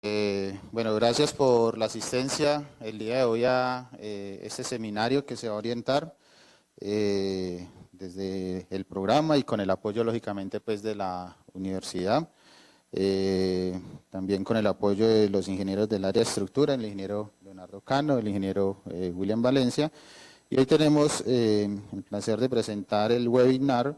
Bueno, gracias por la asistencia el día de hoy a este seminario que se va a orientar desde el programa y con el apoyo, lógicamente, pues, de la universidad. También con el apoyo de los ingenieros del área de estructura, el ingeniero Leonardo Cano, el ingeniero William Valencia. Y hoy tenemos el placer de presentar el webinar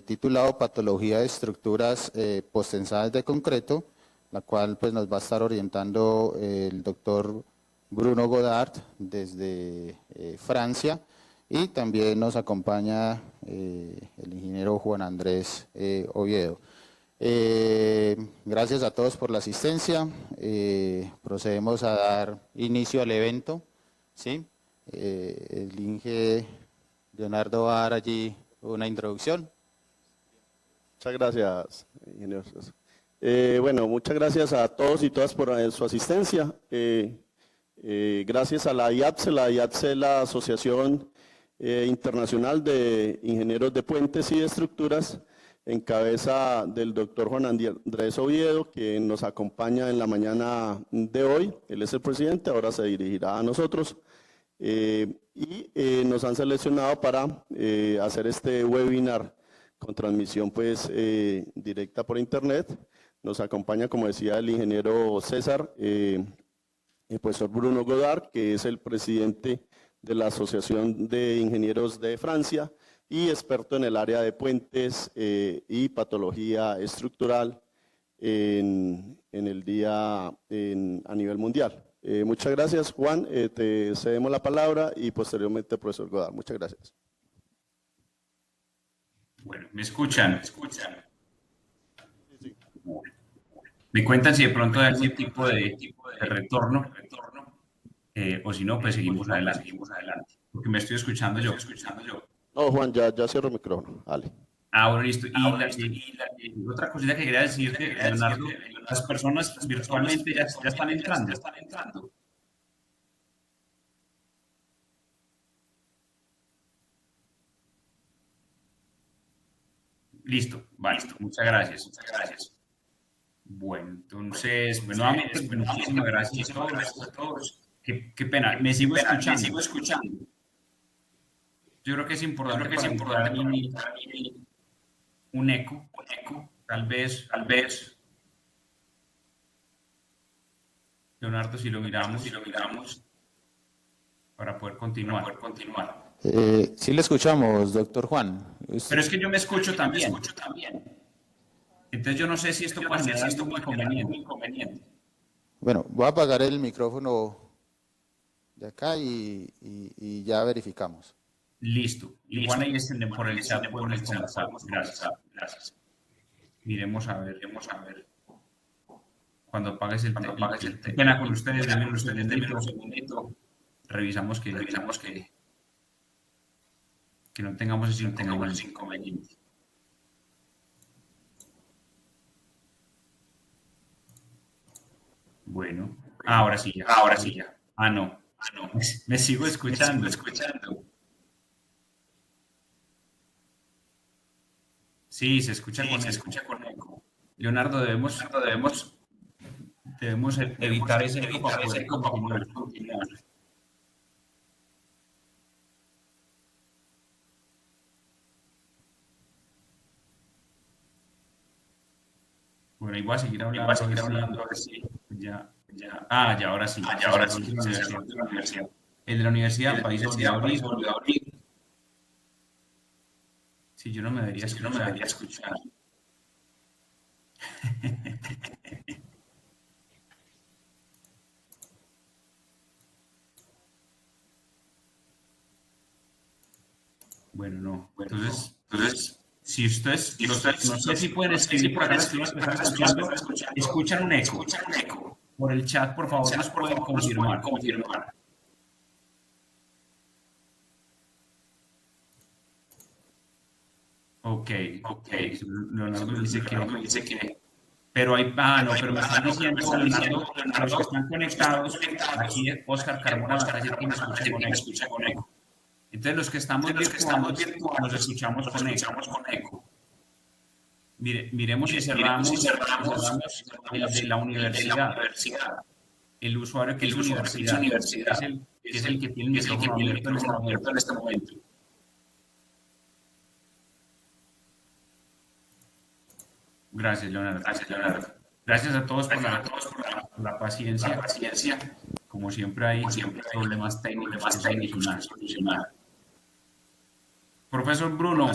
titulado Patología de estructuras postensadas de concreto, la cual pues nos va a estar orientando el doctor Bruno Godart desde Francia, y también nos acompaña el ingeniero Juan Andrés Oviedo. Gracias a todos por la asistencia. Procedemos a dar inicio al evento, ¿sí? El Inge Leonardo va a dar allí una introducción. Muchas gracias, ingeniero. Bueno, muchas gracias a todos y todas por su asistencia. Gracias a la IABSE. La IABSE es la Asociación Internacional de Ingenieros de Puentes y de Estructuras, en cabeza del doctor Juan Andrés Oviedo, que nos acompaña en la mañana de hoy. Él es el presidente, ahora se dirigirá a nosotros. Nos han seleccionado para hacer este webinar con transmisión pues directa por internet. Nos acompaña, como decía el ingeniero César, el profesor Bruno Godart, que es el presidente de la Asociación de Ingenieros de Francia y experto en el área de puentes y patología estructural en el día a nivel mundial. Muchas gracias, Juan. Te cedemos la palabra y posteriormente el profesor Godart. Muchas gracias. Bueno, ¿me escuchan? ¿Me escuchan? Sí. ¿Me cuentan si de pronto hay algún tipo de retorno? O si no, pues seguimos adelante. Porque me estoy escuchando yo. No, Juan, ya cierro el micrófono. Vale. Ahora listo. Y otra cosita que quería decirte, Leonardo, las personas virtualmente ya están entrando. Listo, vale, muchas gracias. Bueno, entonces, nuevamente, muchísimas gracias a todos. Qué pena, me sigo escuchando. Yo creo que es importante para mí un eco, tal vez. Leonardo, si lo miramos, para poder continuar. Sí le escuchamos, doctor Juan. Pero es que yo me escucho también. Entonces yo no sé si esto puede generar algún inconveniente. Bueno, voy a apagar el micrófono de acá y ya verificamos. Listo. Juan, ahí estén por el chat, podemos conversar. Gracias. Miremos a ver. Cuando apagues el teléfono. Qué pena con ustedes, denme un segundito. Revisamos que no tengamos ese inconveniente. Bueno, ahora sí ya. Ah, no. Me sigo escuchando. Sí, se escucha con eco. Leonardo, debemos evitar ese eco para poder continuar. Bueno, y voy a seguir hablando, a ver si ya. Ah, ya, ahora sí. El de la universidad, el país volvió a abrir. Sí, yo no me debería escuchar. Bueno, no. Entonces, si ustedes, no sé si pueden escribir por acá, las personas que están escuchando, escuchan un eco. Por el chat, por favor, nos pueden confirmar. Ok. Leonardo dice que... Pero hay... pero me están diciendo, Leonardo, los que están conectados, aquí Oscar Carmona va a decir que me escucha con eco. Entonces, los que estamos virtuales, nos escuchamos con eco. Miremos si cerramos el de la universidad. El usuario que dice universidad, que es el que tiene el micrófono abierto en este momento. Gracias, Leonardo. Gracias a todos por la paciencia. Como siempre hay problemas técnicos que solucionar. Professor Bruno,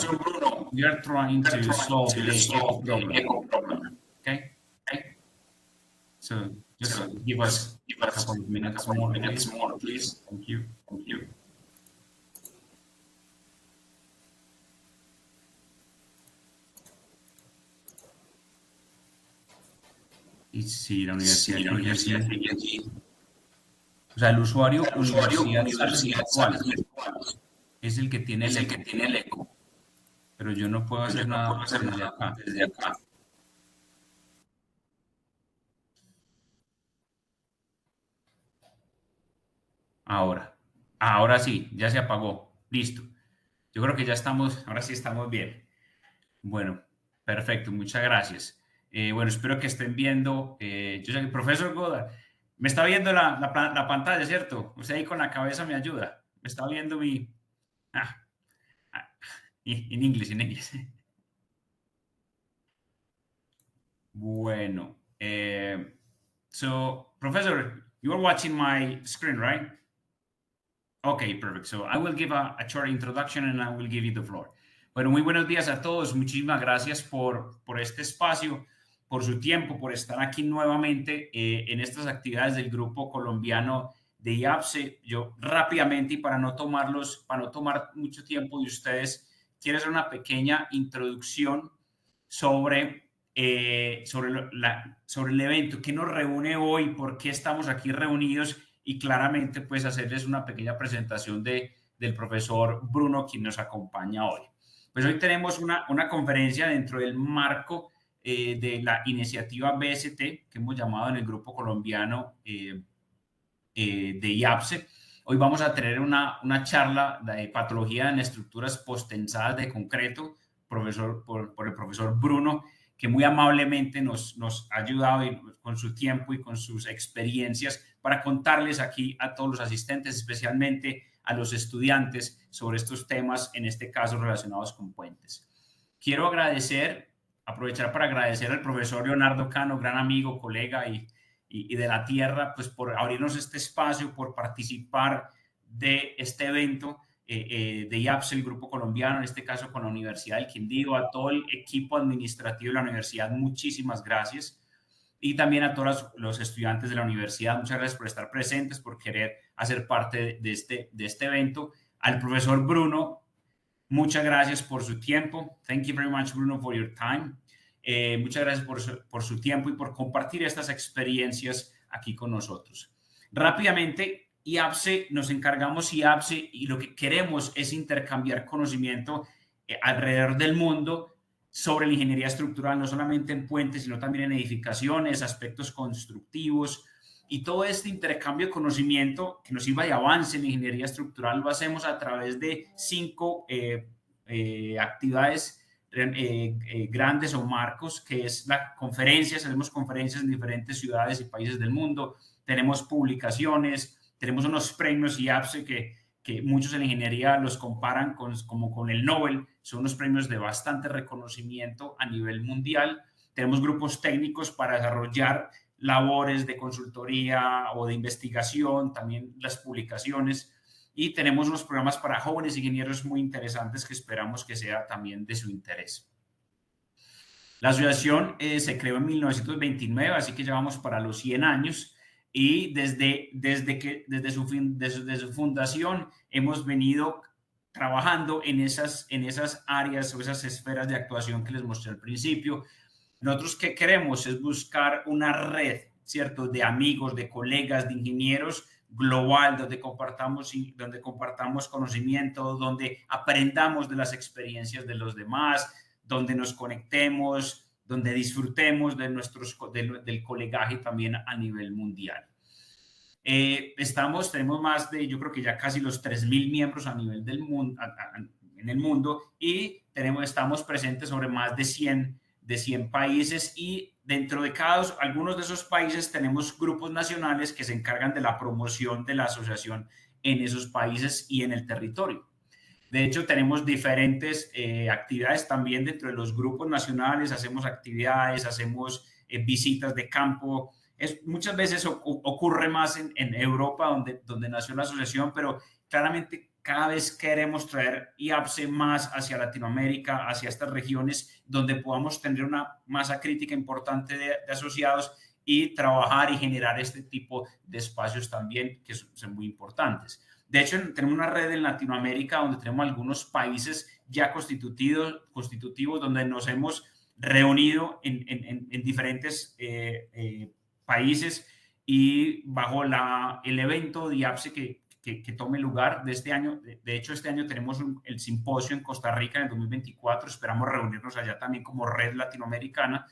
we are trying to solve the echo problem. Okay? So just give us a couple of minutes more, please. Thank you. Y sí, la universidad sigue allí. O sea, el usuario universidad virtual es el que tiene el eco. Pero yo no puedo hacer nada desde acá. Ahora sí, ya se apagó. Listo. Yo creo que ya estamos, ahora sí estamos bien. Bueno, perfecto, muchas gracias. Bueno, espero que estén viendo. Yo sé que el profesor Godart me está viendo la pantalla, ¿cierto? Usted ahí con la cabeza me ayuda. Me está viendo mi... in English. Bueno. So, Professor, you are watching my screen, right? Okay, perfect. So I will give a short introduction and I will give you the floor. Bueno, muy buenos días a todos. Muchísimas gracias por este espacio, por su tiempo, por estar aquí nuevamente en estas actividades del grupo colombiano de IABSE. Yo rápidamente y para no tomar mucho tiempo de ustedes, quiero hacer una pequeña introducción sobre el evento que nos reúne hoy, por qué estamos aquí reunidos y claramente pues hacerles una pequeña presentación del profesor Bruno, quien nos acompaña hoy. Pues hoy tenemos una conferencia dentro del marco de la iniciativa BST, que hemos llamado en el grupo colombiano de IABSE. Hoy vamos a tener una charla de patología en estructuras postensadas de concreto por el profesor Bruno, que muy amablemente nos ha ayudado con su tiempo y con sus experiencias para contarles aquí a todos los asistentes, especialmente a los estudiantes, sobre estos temas, en este caso relacionados con puentes. Quiero aprovechar para agradecer al profesor Leonardo Cano, gran amigo, colega y de la tierra, pues por abrirnos este espacio, por participar de este evento de IABSE, el grupo colombiano, en este caso con la Universidad del Quindío, a todo el equipo administrativo de la universidad, muchísimas gracias. Y también a todos los estudiantes de la universidad, muchas gracias por estar presentes, por querer hacer parte de este evento. Al profesor Bruno, muchas gracias por su tiempo. Thank you very much, Bruno, for your time. Muchas gracias por su tiempo y por compartir estas experiencias aquí con nosotros. Rápidamente, IABSE, nos encargamos IABSE y lo que queremos es intercambiar conocimiento alrededor del mundo sobre la ingeniería estructural, no solamente en puentes, sino también en edificaciones, aspectos constructivos, y todo este intercambio de conocimiento que nos sirva de avance en la ingeniería estructural lo hacemos a través de 5 actividades grandes o marcos, que es la conferencias. Hacemos conferencias en diferentes ciudades y países del mundo, tenemos publicaciones, tenemos unos premios IABSE que muchos en la ingeniería los comparan como con el Nobel. Son unos premios de bastante reconocimiento a nivel mundial. Tenemos grupos técnicos para desarrollar labores de consultoría o de investigación, también las publicaciones, y tenemos unos programas para jóvenes ingenieros muy interesantes que esperamos que sea también de su interés. La asociación se creó en 1929, así que ya vamos para los 100 años. Y desde su fundación hemos venido trabajando en esas áreas o esas esferas de actuación que les mostré al principio. Nosotros ¿qué queremos? Es buscar una red, ¿cierto?, de amigos, de colegas, de ingenieros global, donde compartamos conocimiento, donde aprendamos de las experiencias de los demás, donde nos conectemos, donde disfrutemos del colegaje también a nivel mundial. Tenemos más de, yo creo que ya casi los 3.000 miembros a nivel del mundo, en el mundo, y estamos presentes sobre más de 100 de 100 países y dentro de algunos de esos países tenemos grupos nacionales que se encargan de la promoción de la asociación en esos países y en el territorio. De hecho, tenemos diferentes actividades también dentro de los grupos nacionales, hacemos actividades, hacemos visitas de campo. Muchas veces ocurre más en Europa, donde nació la asociación, pero claramente cada vez queremos traer IABSE más hacia Latinoamérica, hacia estas regiones donde podamos tener una masa crítica importante de asociados y trabajar y generar este tipo de espacios también que son muy importantes. De hecho, tenemos una red en Latinoamérica donde tenemos algunos países ya constitutivos donde nos hemos reunido en diferentes países y bajo el evento de IABSE que tome lugar de este año. De hecho, este año tenemos el simposio en Costa Rica en el 2024. Esperamos reunirnos allá también como red latinoamericana.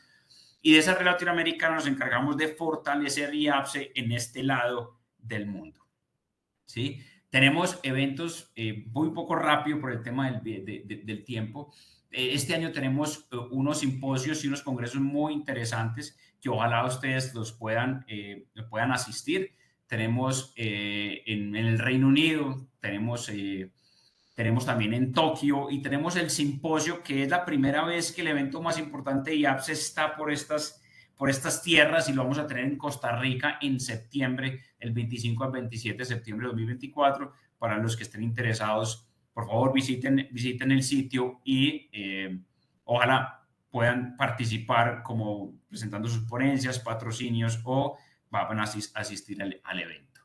Y de esa red latinoamericana nos encargamos de fortalecer IABSE en este lado del mundo. ¿Sí? Tenemos eventos muy poco rápido por el tema del tiempo. Este año tenemos unos simposios y unos congresos muy interesantes que ojalá ustedes los puedan asistir. Tenemos en el Reino Unido, tenemos también en Tokio y tenemos el simposio, que es la primera vez que el evento más importante de IABSE está por estas tierras y lo vamos a tener en Costa Rica en septiembre, el 25 al 27 de septiembre de 2024. Para los que estén interesados, por favor visiten el sitio y ojalá puedan participar como presentando sus ponencias, patrocinios o van a asistir al evento.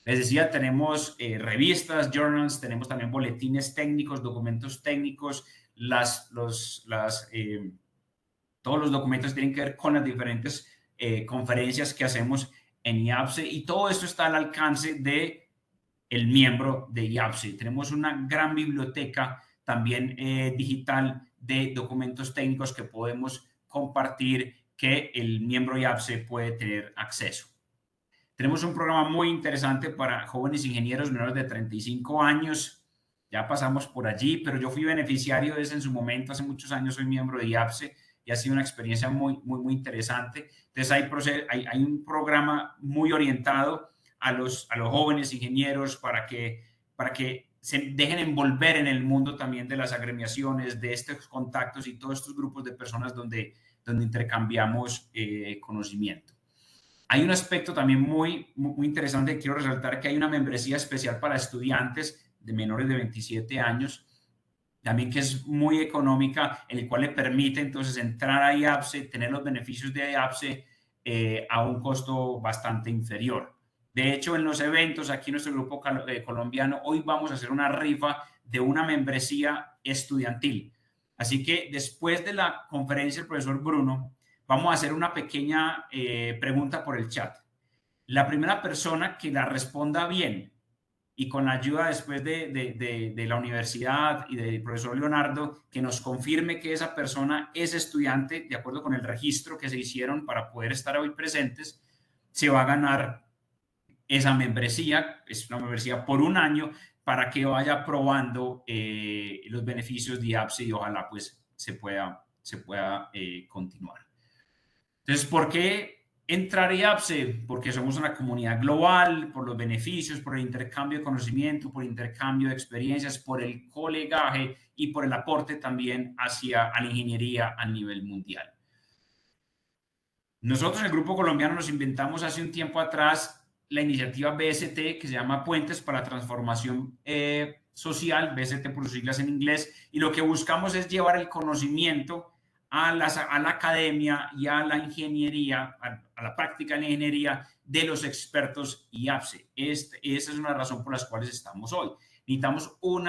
Les decía, tenemos revistas, journals, tenemos también boletines técnicos, documentos técnicos, todos los documentos tienen que ver con las diferentes conferencias que hacemos en IABSE y todo esto está al alcance de el miembro de IABSE. Tenemos una gran biblioteca también digital de documentos técnicos que podemos compartir que el miembro de IABSE puede tener acceso. Tenemos un programa muy interesante para jóvenes ingenieros menores de 35 años. Ya pasamos por allí, pero yo fui beneficiario de ese en su momento. Hace muchos años soy miembro de IABSE y ha sido una experiencia muy interesante. Entonces hay un programa muy orientado a los jóvenes ingenieros para que se dejen envolver en el mundo también de las agremiaciones, de estos contactos y todos estos grupos de personas donde intercambiamos conocimiento. Hay un aspecto también muy interesante que quiero resaltar, que hay una membresía especial para estudiantes de menores de 27 años, también que es muy económica, en el cual le permite entonces entrar a IABSE, tener los beneficios de IABSE a un costo bastante inferior. De hecho, en los eventos aquí en nuestro grupo colombiano, hoy vamos a hacer una rifa de una membresía estudiantil. Así que después de la conferencia del profesor Bruno, vamos a hacer una pequeña pregunta por el chat. La primera persona que la responda bien y con la ayuda después de la universidad y del profesor Leonardo, que nos confirme que esa persona es estudiante de acuerdo con el registro que se hicieron para poder estar hoy presentes, se va a ganar esa membresía. Es una membresía por un año para que vaya probando los beneficios de IABSE y ojalá pues se pueda continuar. Entonces, ¿por qué entrar a IABSE? Porque somos una comunidad global, por los beneficios, por el intercambio de conocimiento, por el intercambio de experiencias, por el colegaje y por el aporte también a la ingeniería a nivel mundial. Nosotros en el Grupo Colombiano nos inventamos hace un tiempo atrás la iniciativa BST, que se llama Puentes para la Transformación Social, BST por sus siglas en inglés, y lo que buscamos es llevar el conocimiento a la academia y a la ingeniería, a la práctica de la ingeniería de los expertos IABSE. Esa es una razón por las cuales estamos hoy. Necesitamos un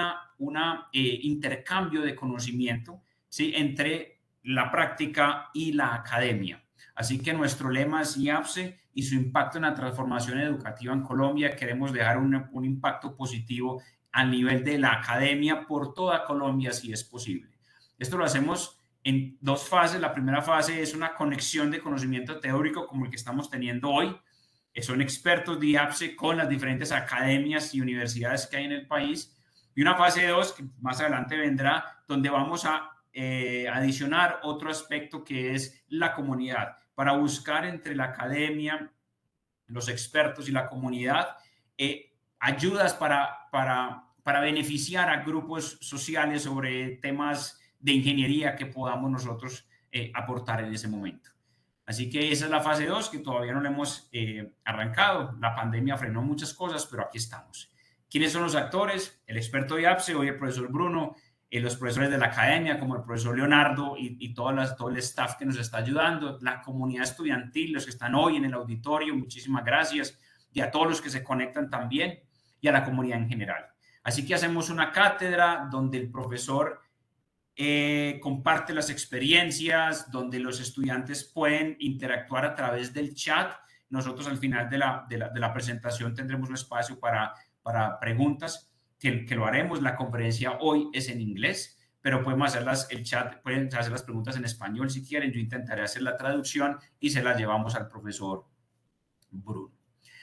intercambio de conocimiento, ¿sí?, entre la práctica y la academia. Así que nuestro lema es IABSE y su impacto en la transformación educativa en Colombia. Queremos dejar un impacto positivo a nivel de la academia por toda Colombia, si es posible. Esto lo hacemos en dos fases. La primera fase es una conexión de conocimiento teórico como el que estamos teniendo hoy. Son expertos de IABSE con las diferentes academias y universidades que hay en el país. Y una fase 2, que más adelante vendrá, donde vamos a adicionar otro aspecto que es la comunidad, para buscar entre la academia, los expertos y la comunidad ayudas para beneficiar a grupos sociales sobre temas de ingeniería que podamos nosotros aportar en ese momento. Así que esa es la fase 2 que todavía no la hemos arrancado. La pandemia frenó muchas cosas, pero aquí estamos. ¿Quiénes son los actores? El experto de IABSE, hoy el profesor Bruno, los profesores de la academia, como el profesor Leonardo y todo el staff que nos está ayudando, la comunidad estudiantil, los que están hoy en el auditorio, muchísimas gracias, y a todos los que se conectan también, y a la comunidad en general. Así que hacemos una cátedra donde el profesor comparte las experiencias, donde los estudiantes pueden interactuar a través del chat. Nosotros al final de la presentación tendremos un espacio para preguntas que lo haremos. La conferencia hoy es en inglés, pero podemos hacerlas, el chat, pueden hacer las preguntas en español si quieren. Yo intentaré hacer la traducción y se la llevamos al profesor Bruno.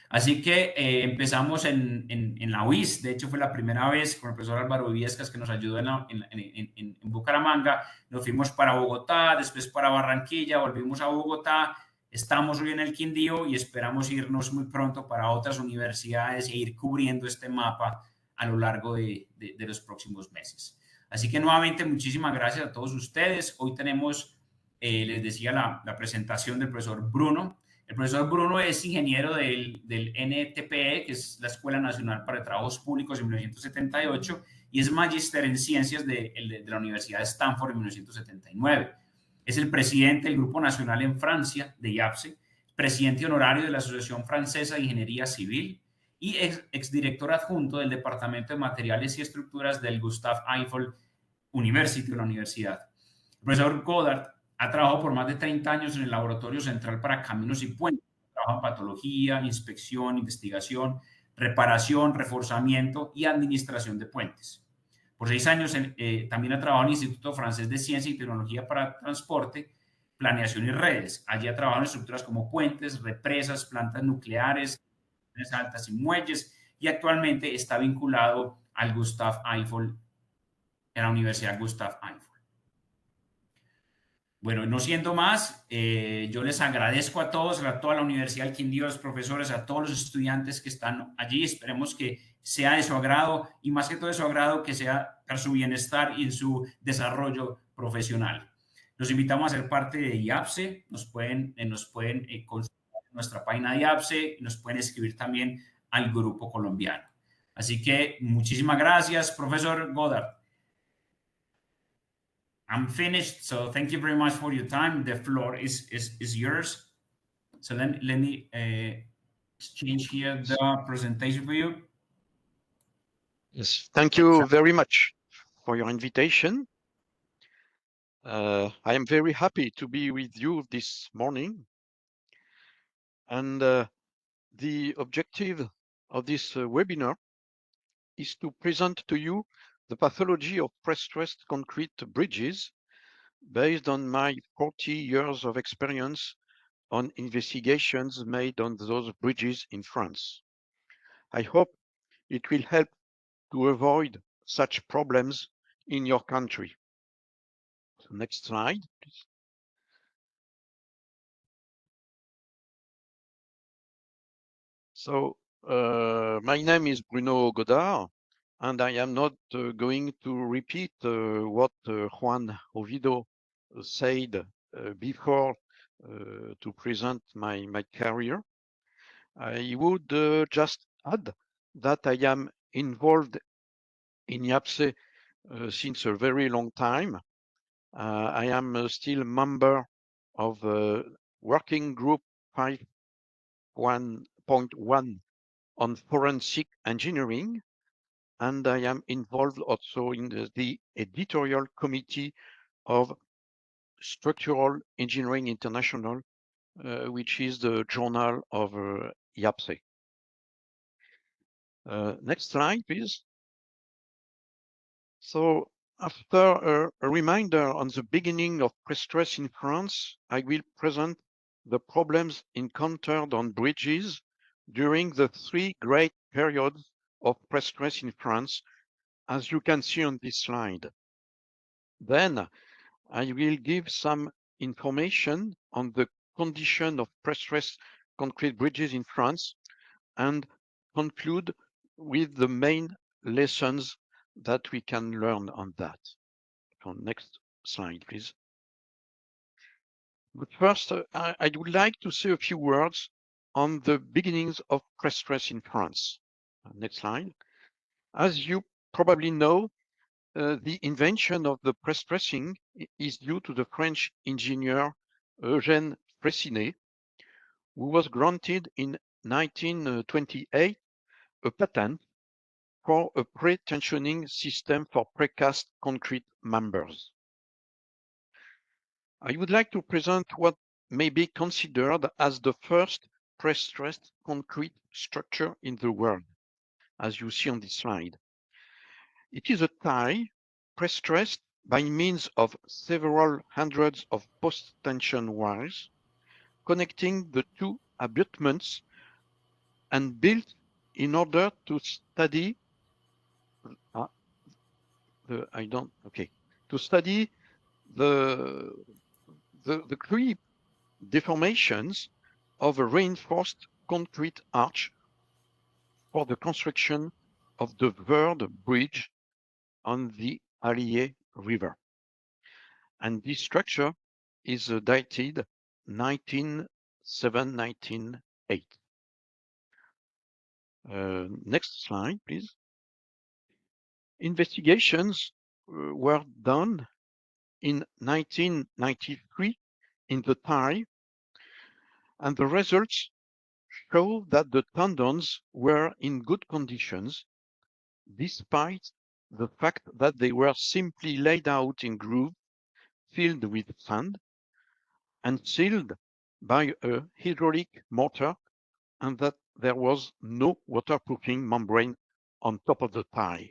Así que empezamos en la UIS, de hecho fue la primera vez con el profesor Álvaro Viescas que nos ayudó en Bucaramanga, nos fuimos para Bogotá, después para Barranquilla, volvimos a Bogotá, estamos hoy en el Quindío y esperamos irnos muy pronto para otras universidades e ir cubriendo este mapa a lo largo de los próximos meses. Así que nuevamente muchísimas gracias a todos ustedes. Hoy tenemos, les decía, la presentación del profesor Bruno. El profesor Bruno es ingeniero del NTPE, que es la Escuela Nacional para Trabajos Públicos en 1978, y es magíster en ciencias de la Universidad de Stanford en 1979. Es el presidente del Grupo Nacional en Francia de IABSE, presidente honorario de la Asociación Francesa de Ingeniería Civil y exdirector adjunto del Departamento de Materiales y Estructuras del Gustave Eiffel University de la Universidad. El profesor Godart ha trabajado por más de 30 años en el Laboratorio Central para Caminos y Puentes. Trabaja en patología, inspección, investigación, reparación, reforzamiento y administración de puentes. Por 6 años también ha trabajado en el Instituto Francés de Ciencia y Tecnología para Transporte, Planeación y Redes. Allí ha trabajado en estructuras como puentes, represas, plantas nucleares, altas y muelles, y actualmente está vinculado al Gustave Eiffel, en la Universidad Gustave Eiffel. Bueno, no siendo más, yo les agradezco a todos, a toda la Universidad del Quindío, a los profesores, a todos los estudiantes que están allí. Esperemos que sea de su agrado y más que todo de su agrado, que sea para su bienestar y en su desarrollo profesional. Los invitamos a ser parte de IABSE. Nos pueden consultar en nuestra página de IABSE y nos pueden escribir también al grupo colombiano. Así que muchísimas gracias, profesor Godart. I'm finished, so thank you very much for your time. The floor is yours. So let me change here the presentation for you. Yes, thank you very much for your invitation. I am very happy to be with you this morning. And the objective of this webinar is to present to you the pathology of prestressed concrete bridges based on my 40 years of experience on investigations made on those bridges in France. I hope it will help to avoid such problems in your country. So next slide, please. So my name is Bruno Godart, and I am not going to repeat what Juan Oviedo said before to present my career. I would just add that I am involved in IABSE since a very long time. I am still a member of working group 5.1 on forensic engineering, and I am involved also in the editorial committee of Structural Engineering International, which is the journal of IABSE. Next slide, please. So after a reminder on the beginning of prestress in France, I will present the problems encountered on bridges during the 3 great periods of prestress in France, as you can see on this slide. Then I will give some information on the condition of prestressed concrete bridges in France and conclude with the main lessons that we can learn on that. So next slide, please. But first, I would like to say a few words on the beginnings of prestress in France. Next slide. As you probably know, the invention of the press pressing is due to the French engineer Eugène Freycinet, who was granted in 1928 a patent for a pre-tensioning system for precast concrete members. I would like to present what may be considered as the first prestressed concrete structure in the world, as you see on this slide. It is a tie prestressed by means of several hundreds of post-tension wires connecting the two abutments and built in order to study the three deformations of a reinforced concrete arch for the construction of the third bridge on the Allier River. And this structure is dated 1907-1908. Next slide, please. Investigations were done in 1993 in the Thai, and the results show that the tendons were in good conditions, despite the fact that they were simply laid out in grooves filled with sand and sealed by a hydraulic mortar, and that there was no waterproofing membrane on top of the tie.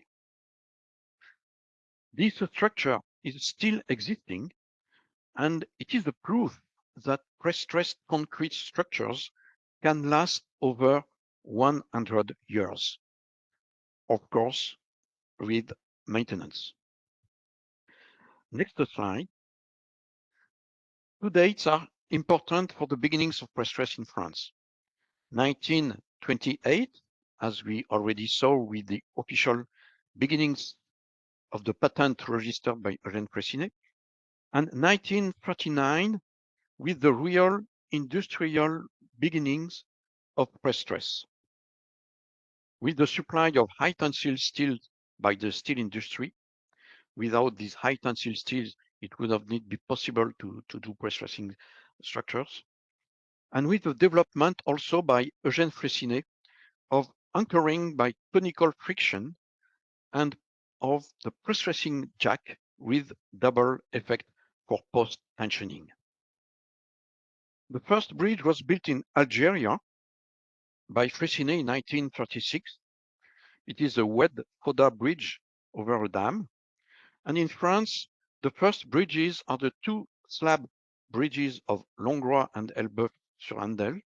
This structure is still existing, and it is a proof that prestressed concrete structures can last over 100 years, of course, with maintenance. Next slide. Two dates are important for the beginnings of prestress in France. 1928, as we already saw with the official beginnings of the patent registered by Eugène Freycinet, and 1939 with the real industrial beginnings of prestress. With the supply of high tensile steel by the steel industry, without these high tensile steels, it would have not been possible to do prestressing structures. And with the development also by Eugène Freycinet of anchoring by conical friction and of the prestressing jack with double effect for post-tensioning. The first bridge was built in Algeria by Freycinet in 1936. It is a Wed-Foda bridge over a dam. And in France, the first bridges are the two slab bridges of Longrois and Elbeuf-sur-Andelle,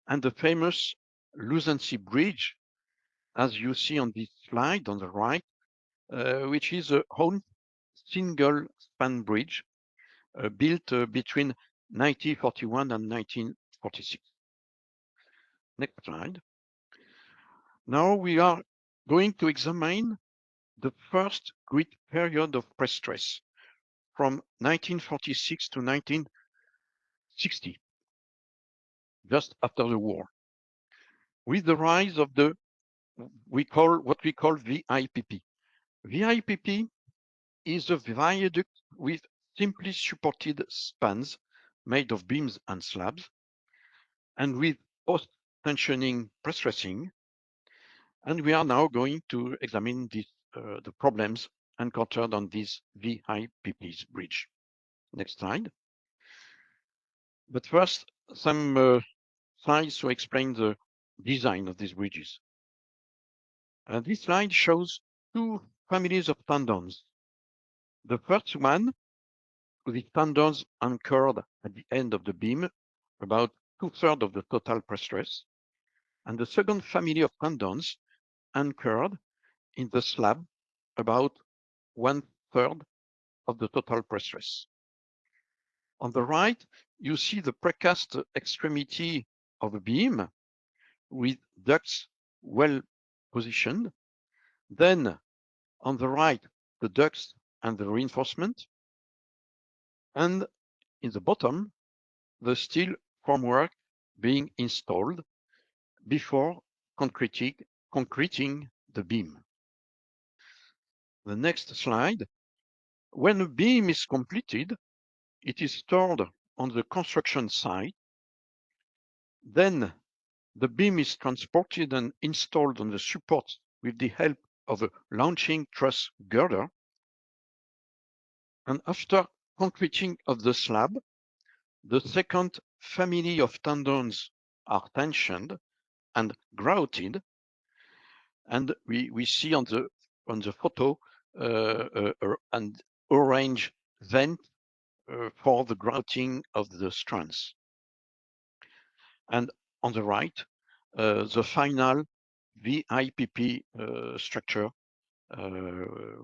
and the famous Lucency Bridge, as you see on this slide on the right, which is a own single span bridge built between 1941 and 1946. Next slide. Now we are going to examine the first great period of prestress from 1946 to 1960, just after the war, with the rise of what we call VIPP. VIPP is a viaduct with simply supported spans made of beams and slabs, and with post-tensioning prestressing. And we are now going to examine the problems encountered on this VIPP bridge. Next slide. But first, some slides to explain the design of these bridges. This slide shows two families of tendons. The first one, with the tendons anchored at the end of the beam, about 2/3 of the total prestress, and the second family of tendons anchored in the slab, about 1/3 of the total prestress. On the right, you see the precast extremity of a beam with ducts well positioned. Then on the right, the ducts and the reinforcement. And in the bottom, the steel formwork being installed before concreting the beam. The next slide. When a beam is completed, it is stored on the construction site. Then the beam is transported and installed on the supports with the help of a launching truss girder. And after concreting of the slab, the second family of tendons are tensioned and grouted. And we see on the photo an orange vent for the grouting of the strands. And on the right, the final VIPP structure,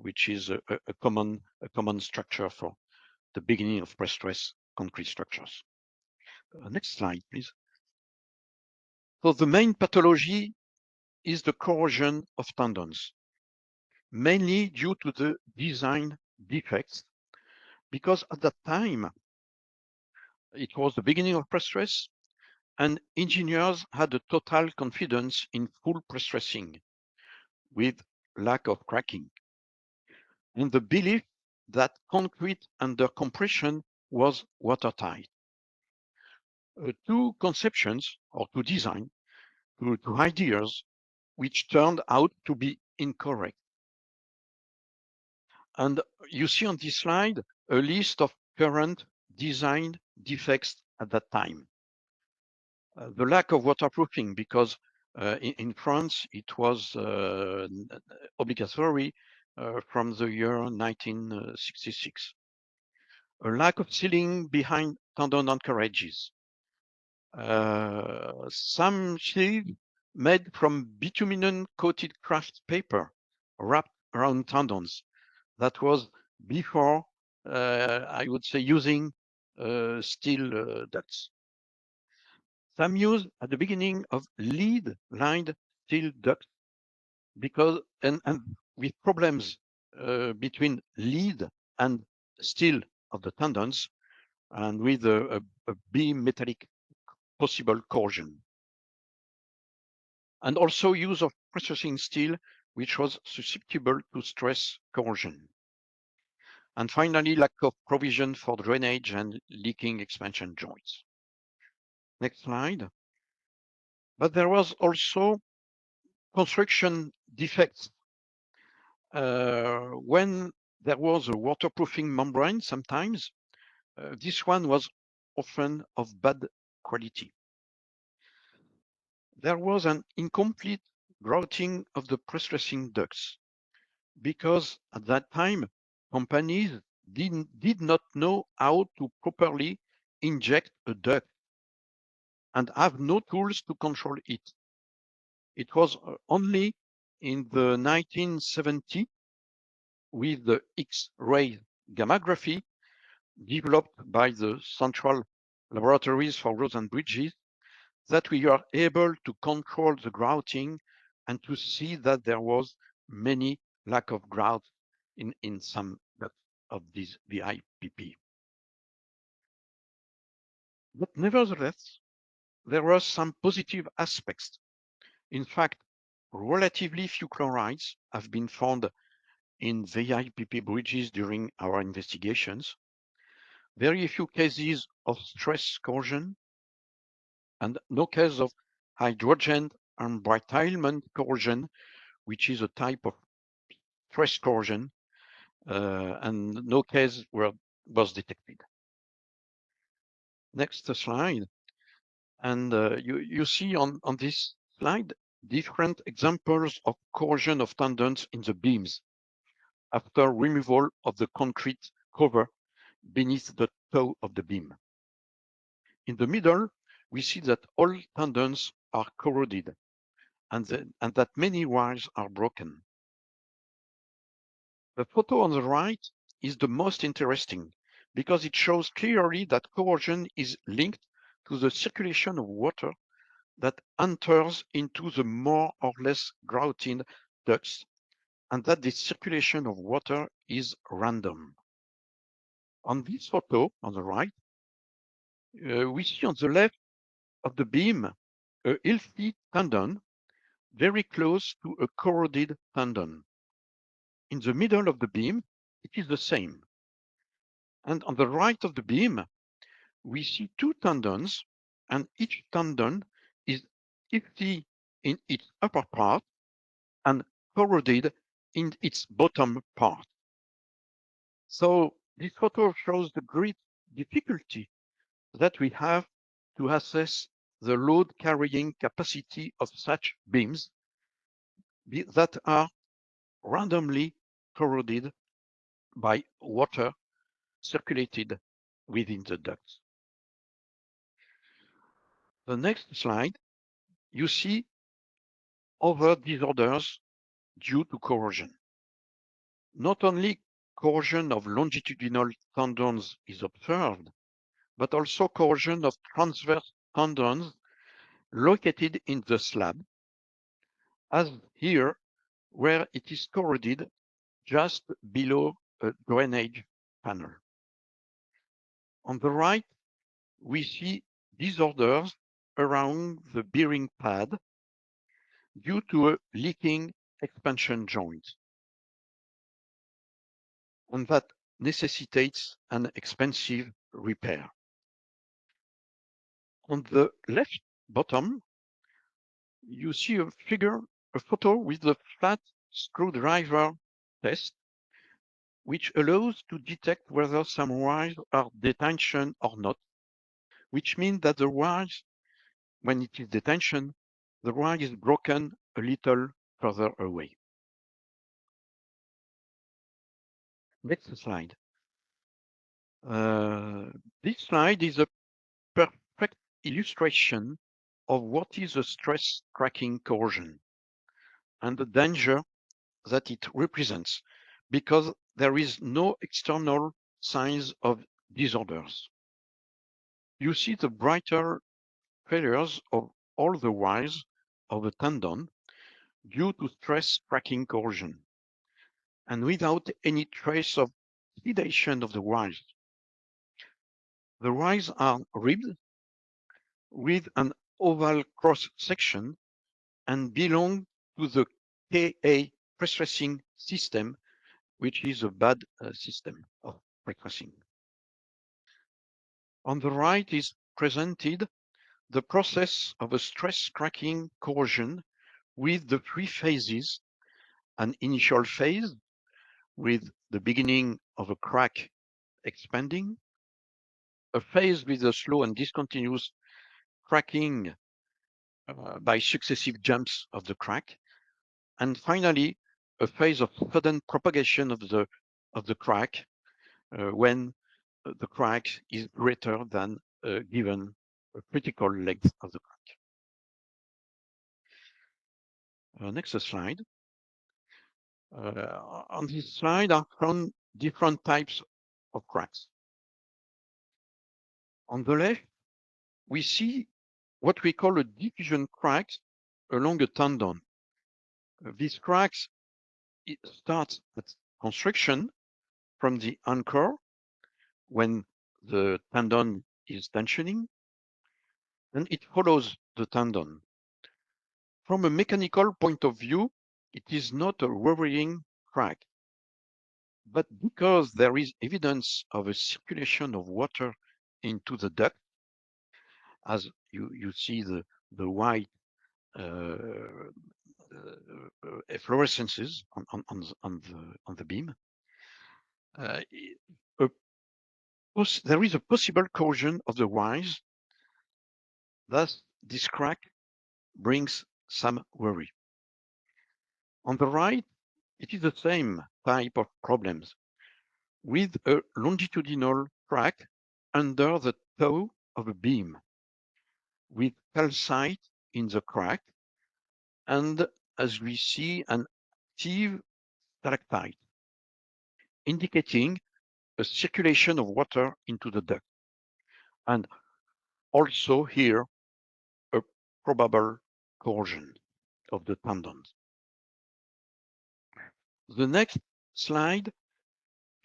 which is a common structure for the beginning of prestressed concrete structures. Next slide, please. So the main pathology is the corrosion of tendons, mainly due to the design defects, because at that time, it was the beginning of prestress, and engineers had a total confidence in full prestressing with lack of cracking, and the belief that concrete under compression was watertight. Two conceptions, or two design, two ideas, which turned out to be incorrect. And you see on this slide a list of current design defects at that time. The lack of waterproofing, because in France it was obligatory from the year 1966. A lack of sealing behind tendon anchorages. Some sleeve made from bitumen coated craft paper wrapped around tendons. That was before, I would say, using steel ducts. Some use at the beginning of lead-lined steel ducts because and with problems between lead and steel of the tendons, and with a bimetallic possible corrosion. And also use of prestressing steel, which was susceptible to stress corrosion. And finally, lack of provision for drainage and leaking expansion joints. Next slide. But there was also construction defects. When there was a waterproofing membrane, sometimes this one was often of bad quality. There was an incomplete grouting of the prestressing ducts, because at that time, companies did not know how to properly inject a duct and have no tools to control it. It was only in the 1970 with the X-ray gammography developed by the Central Laboratories for Roads and Bridges that we are able to control the grouting and to see that there was many lack of grout in some of these VIPP. But nevertheless, there were some positive aspects. In fact, relatively few chlorides have been found in VIPP bridges during our investigations. Very few cases of stress corrosion, and no case of hydrogen embrittlement corrosion, which is a type of stress corrosion, and no case was detected. Next slide. And you see on this slide different examples of corrosion of tendons in the beams after removal of the concrete cover beneath the toe of the beam. In the middle, we see that all tendons are corroded and that many wires are broken. The photo on the right is the most interesting because it shows clearly that corrosion is linked to the circulation of water that enters into the more or less grouted ducts, and that this circulation of water is random. On this photo on the right, we see on the left of the beam a healthy tendon very close to a corroded tendon. In the middle of the beam, it is the same. And on the right of the beam, we see two tendons, and each tendon is healthy in its upper part and corroded in its bottom part. So this photo shows the great difficulty that we have to assess the load carrying capacity of such beams that are randomly corroded by water circulated within the ducts. The next slide, you see other disorders due to corrosion. Not only corrosion of longitudinal tendons is observed, but also corrosion of transverse tendons located in the slab, as here, where it is corroded just below a drainage panel. On the right, we see disorders around the bearing pad due to a leaking expansion joint, and that necessitates an expensive repair. On the left bottom, you see a photo with the flat screwdriver test, which allows to detect whether some wires are detention or not, which means that the wires, when it is detention, the wire is broken a little further away. Next slide. This slide is a perfect illustration of what is a stress cracking corrosion and the danger that it represents, because there is no external signs of disorders. You see the brighter failures of all the wires of a tendon due to stress cracking corrosion, and without any trace of sedation of the wires. The wires are ribbed with an oval cross section and belong to the KA prestressing system, which is a bad system of prestressing. On the right is presented the process of a stress cracking corrosion with the three phases: an initial phase with the beginning of a crack expanding, a phase with a slow and discontinuous cracking by successive jumps of the crack, and finally a phase of sudden propagation of the crack when the crack is greater than given a critical length of the crack. Next slide. On this slide are shown different types of cracks. On the left, we see what we call a diffusion crack along a tendon. These cracks start at constriction from the anchor when the tendon is tensioning, and it follows the tendon. From a mechanical point of view, it is not a worrying crack, but because there is evidence of a circulation of water into the duct, as you see the white efflorescences on the beam, there is a possible corrosion of the wires. Thus, this crack brings some worry. On the right, it is the same type of problems with a longitudinal crack under the toe of a beam with calcite in the crack, and as we see, an active stalactite, indicating a circulation of water into the duct, and also here a probable corrosion of the tendons. The next slide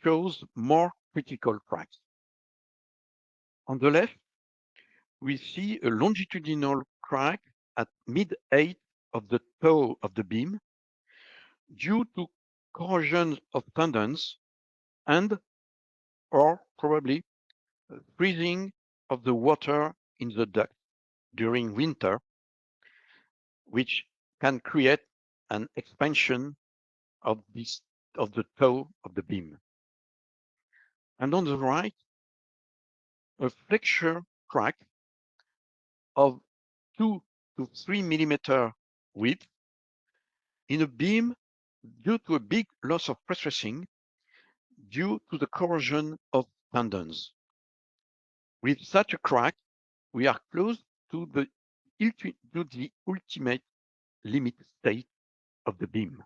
shows more critical cracks. On the left, we see a longitudinal crack at mid-height of the toe of the beam due to corrosion of tendons and or probably freezing of the water in the duct during winter, which can create an expansion of the toe of the beam. And on the right, a flexure crack of 2 to 3 millimeter width in a beam due to a big loss of prestressing due to the corrosion of tendons. With such a crack, we are close to the ultimate limit state of the beam.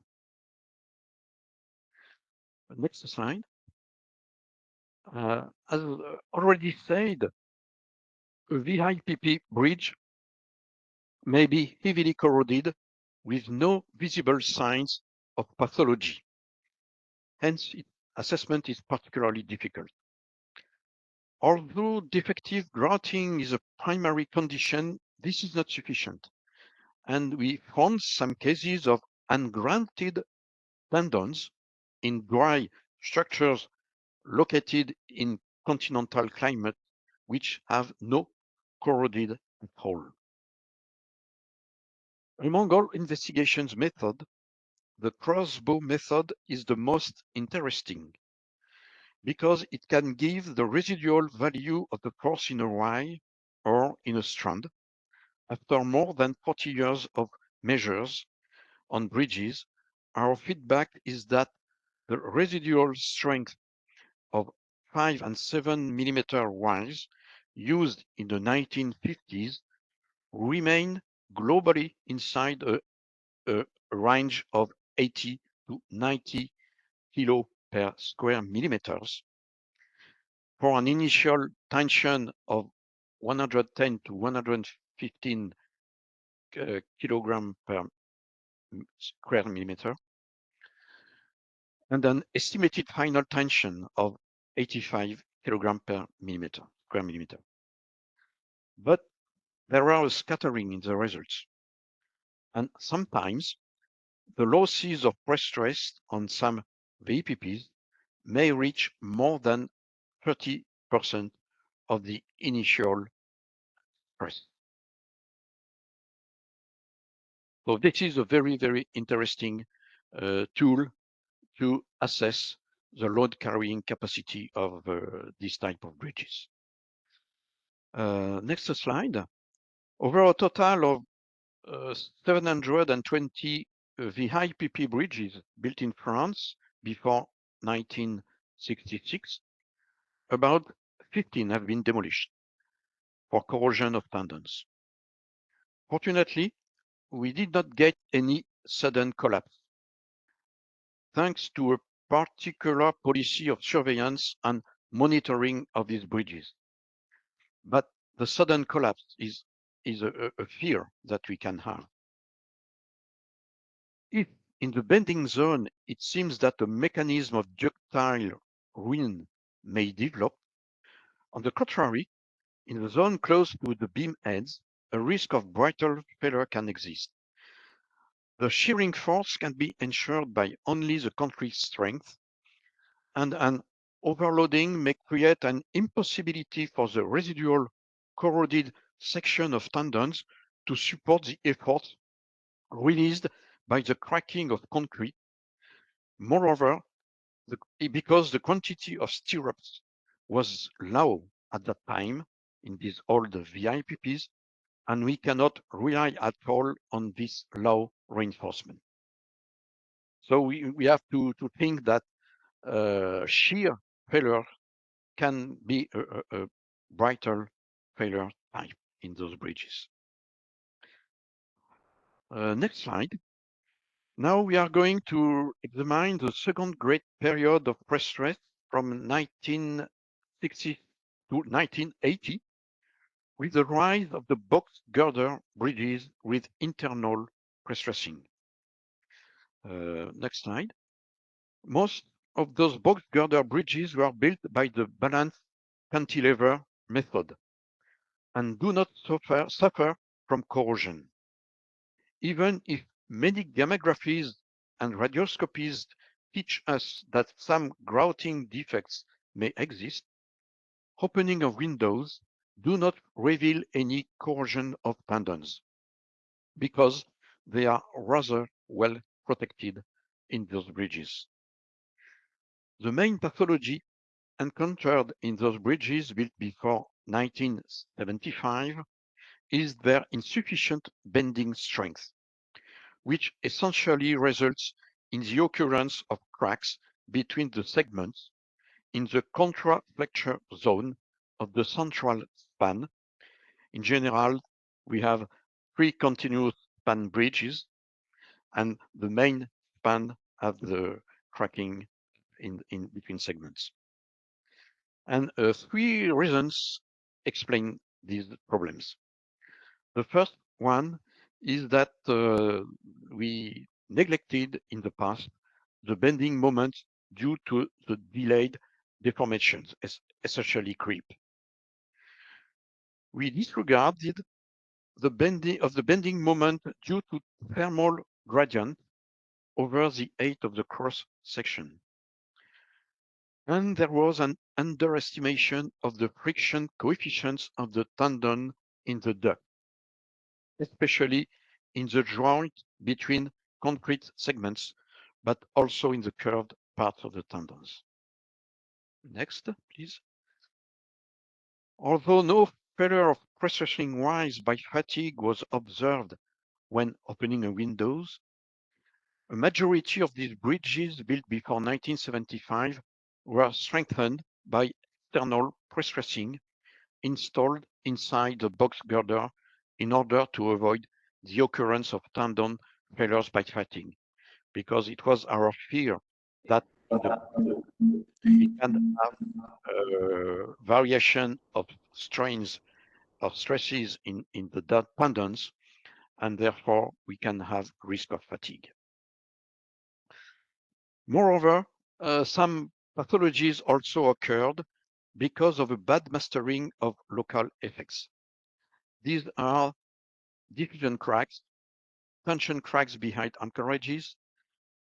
Next slide. As already said, a VIPP bridge may be heavily corroded with no visible signs of pathology. Hence, its assessment is particularly difficult. Although defective grouting is a primary condition, this is not sufficient. And we found some cases of ungrouted tendons in dry structures located in continental climate, which have no corroded at all. Among all investigations method, the crossbow method is the most interesting because it can give the residual value of the force in a wire or in a strand after more than 40 years of measures on bridges. Our feedback is that the residual strength of 5 and 7 millimeter wires used in the 1950s remain globally inside a range of 80 to 90 kilo per square millimeters for an initial tension of 110 to 115 kilogram per square millimeter, and an estimated final tension of 85 kilogram per square millimeter. But there are a scattering in the results, and sometimes the losses of Prestressed on some VPPs may reach more than 30% of the initial stress. So this is a very, very interesting tool to assess the load carrying capacity of this type of bridges. Next slide. Over a total of 720 VIPP bridges built in France before 1966, about 15 have been demolished for corrosion of tendons. Fortunately, we did not get any sudden collapse, thanks to a particular policy of surveillance and monitoring of these bridges. But the sudden collapse is a fear that we can have. If in the bending zone, it seems that a mechanism of ductile ruin may develop, on the contrary, in the zone close to the beam ends, a risk of brittle failure can exist. The shearing force can be ensured by only the concrete strength, and an overloading may create an impossibility for the residual corroded section of tendons to support the effort released by the cracking of concrete. Moreover, because the quantity of stirrups was low at that time in these old VIPPs, and we cannot rely at all on this low reinforcement. So we have to think that shear failure can be a brittle failure type in those bridges. Next slide. Now we are going to examine the second great period of Prestressed from 1960 to 1980 with the rise of the box girder bridges with internal prestressing. Next slide. Most of those box girder bridges were built by the balanced cantilever method and do not suffer from corrosion. Even if many gammographies and radioscopies teach us that some grouting defects may exist, opening of windows do not reveal any corrosion of tendons because they are rather well protected in those bridges. The main pathology encountered in those bridges built before 1975 is their insufficient bending strength, which essentially results in the occurrence of cracks between the segments in the contraflexure zone of the central span. In general, we have 3 continuous span bridges, and the main span have the cracking in between segments. And 3 reasons explain these problems. The first one is that we neglected in the past the bending moment due to the delayed deformations, especially creep. We disregarded the bending moment due to thermal gradient over the height of the cross section. And there was an underestimation of the friction coefficients of the tendon in the duct, especially in the joint between concrete segments, but also in the curved parts of the tendons. Next, please. Although no failure of prestressing rise by fatigue was observed when opening a windows, a majority of these bridges built before 1975 were strengthened by external prestressing installed inside the box girder in order to avoid the occurrence of tendon failures by fatigue, because it was our fear that we can have variation of strains of stresses in the tendons, and therefore we can have risk of fatigue. Moreover, some pathologies also occurred because of a bad mastering of local effects. These are diffusion cracks, tension cracks behind anchorages,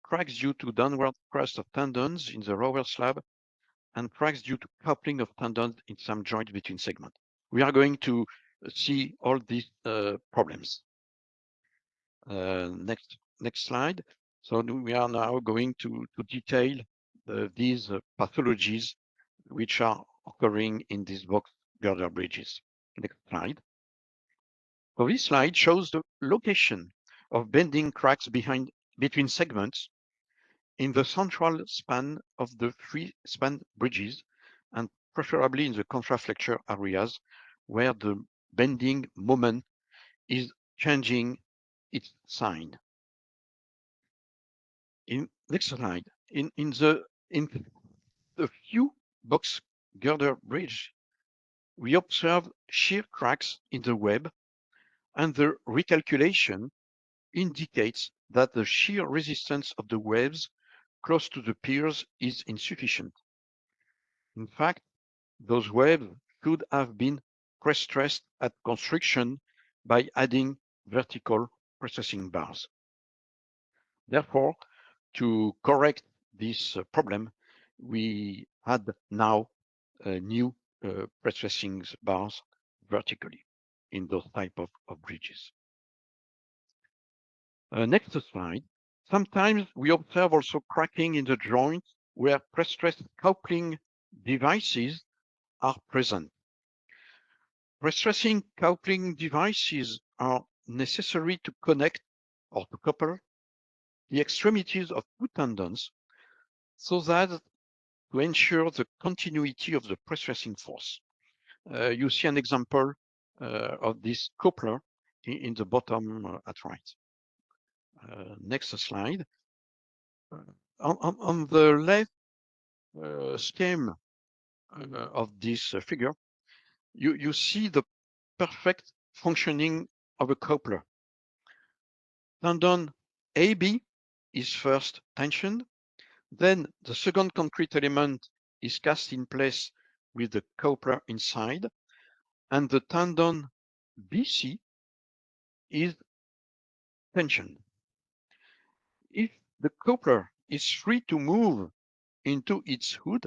cracks due to downward thrust of tendons in the lower slab, and cracks due to coupling of tendons in some joints between segments. We are going to see all these problems. Next slide. So we are now going to detail these pathologies which are occurring in these box girder bridges. Next slide. So this slide shows the location of bending cracks between segments in the central span of the 3 span bridges, and preferably in the contraflexure areas where the bending moment is changing its sign. In next slide, in the few box girder bridge, we observe shear cracks in the web, and the recalculation indicates that the shear resistance of the webs close to the piers is insufficient. In fact, those webs should have been prestressed at construction by adding vertical prestressing bars. Therefore, to correct this problem, we had now new prestressing bars vertically in those type of bridges. Next slide. Sometimes we observe also cracking in the joint where prestressed coupling devices are present. Prestressing coupling devices are necessary to connect or to couple the extremities of 2 tendons so that to ensure the continuity of the prestressing force. You see an example of this coupler in the bottom at right. Next slide. On the left scheme of this figure, you see the perfect functioning of a coupler. Tendon AB is first tensioned, then the second concrete element is cast in place with the coupler inside, and the tendon BC is tensioned. If the coupler is free to move into its hood,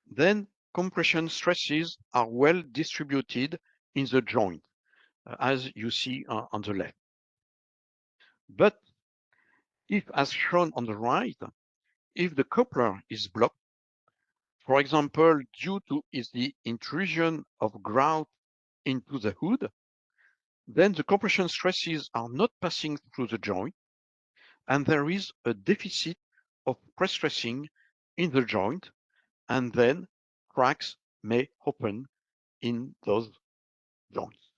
then compression stresses are well distributed in the joint, as you see on the left. But if, as shown on the right, if the coupler is blocked, for example, due to the intrusion of grout into the hood, then the compression stresses are not passing through the joint, and there is a deficit of pre-stressing in the joint, and then cracks may open in those joints.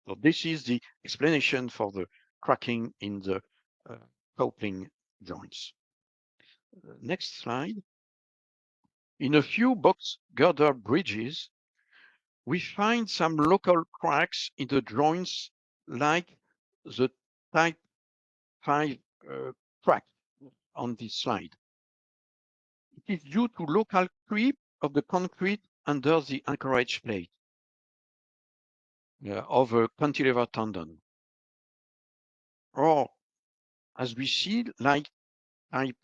So this is the explanation for the cracking in the coupling joints. Next slide. In a few box girder bridges, we find some local cracks in the joints like the type 5 crack on this slide. It is due to local creep of the concrete under the anchorage plate of a cantilever tendon. Or, as we see, like type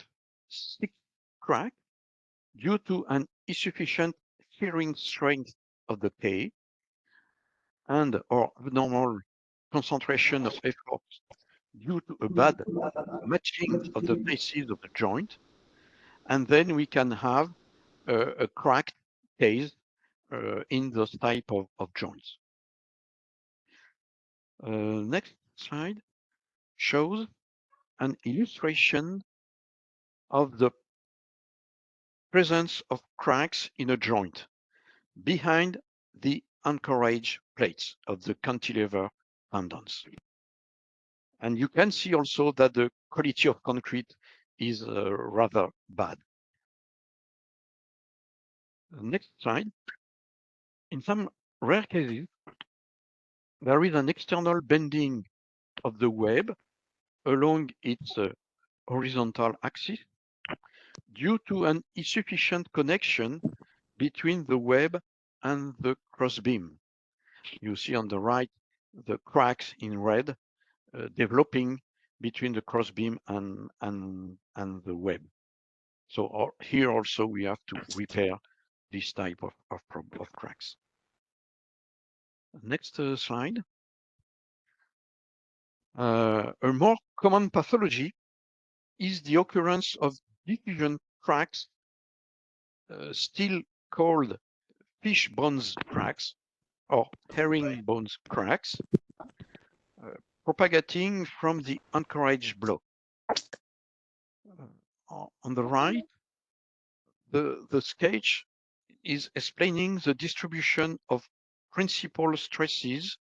6 crack due to an insufficient shearing strength of the K and or abnormal concentration of effort due to a bad matching of the faces of the joint, and then we can have a cracked case in those type of joints. Next slide shows an illustration of the presence of cracks in a joint behind the anchorage plates of the cantilever tendons. And you can see also that the quality of concrete is rather bad. Next slide. In some rare cases, there is an external bending of the web along its horizontal axis due to an insufficient connection between the web and the crossbeam. You see on the right the cracks in red developing between the crossbeam and the web. So here also we have to repair this type of cracks. Next slide. A more common pathology is the occurrence of diffusion cracks, still called fish bones cracks or herring bones cracks, propagating from the anchorage block. On the right, the sketch is explaining the distribution of principal stresses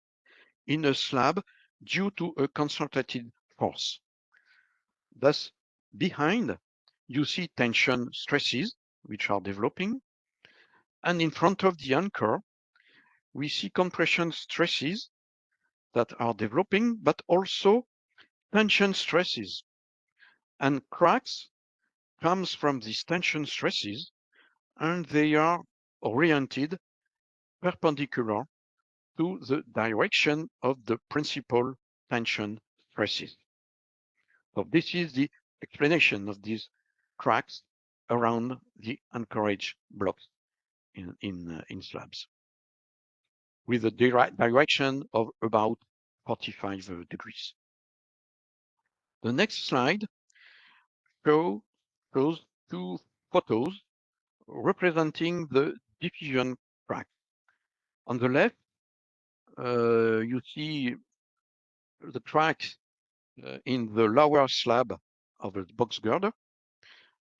in a slab due to a concentrated force. Thus, behind, you see tension stresses, which are developing, and in front of the anchor, we see compression stresses that are developing, but also tension stresses. And cracks comes from these tension stresses, and they are oriented perpendicular to the direction of the principal tension stresses. So this is the explanation of these cracks around the anchorage blocks in slabs, with a direction of about 45 degrees. The next slide shows two photos representing the diffusion crack. On the left, you see the cracks in the lower slab of the box girder.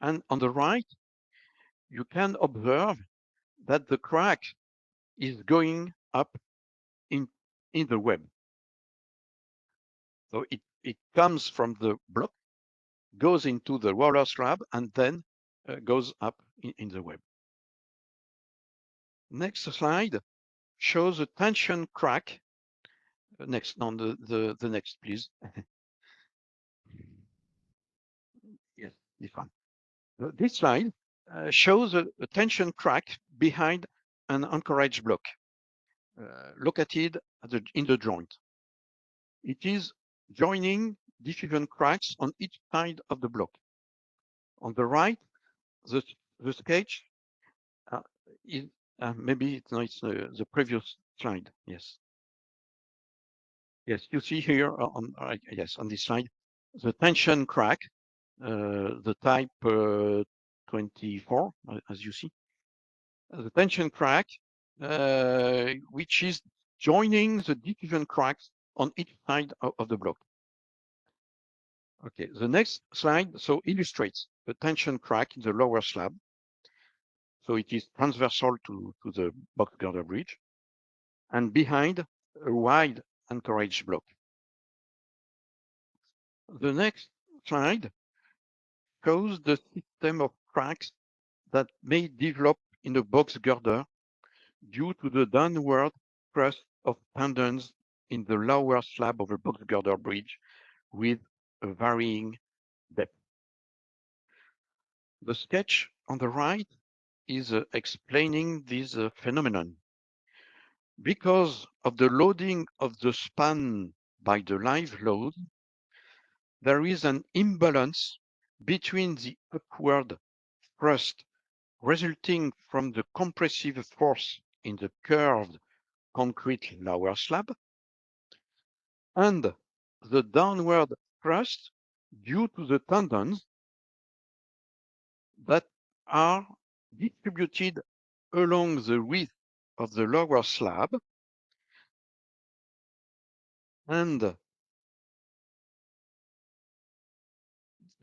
And on the right, you can observe that the crack is going up in the web. So it comes from the block, goes into the roller slab, and then goes up in the web. Next slide shows a tension crack. Next, on the next, please. Yes, this one. This slide shows a tension crack behind an anchorage block located in the joint. It is joining diffusion cracks on each side of the block. On the right, the sketch is maybe it's the previous slide. Yes. Yes, you see here on this slide the tension crack, the type 24, as you see, the tension crack, which is joining the diffusion cracks on each side of the block. Okay, the next slide illustrates the tension crack in the lower slab. So it is transversal to the box girder bridge and behind a wide anchorage block. The next slide shows the system of cracks that may develop in a box girder due to the downward thrust of tendons in the lower slab of a box girder bridge with a varying depth. The sketch on the right is explaining this phenomenon. Because of the loading of the span by the live load, there is an imbalance between the upward thrust resulting from the compressive force in the curved concrete lower slab and the downward thrust due to the tendons that are distributed along the width of the lower slab and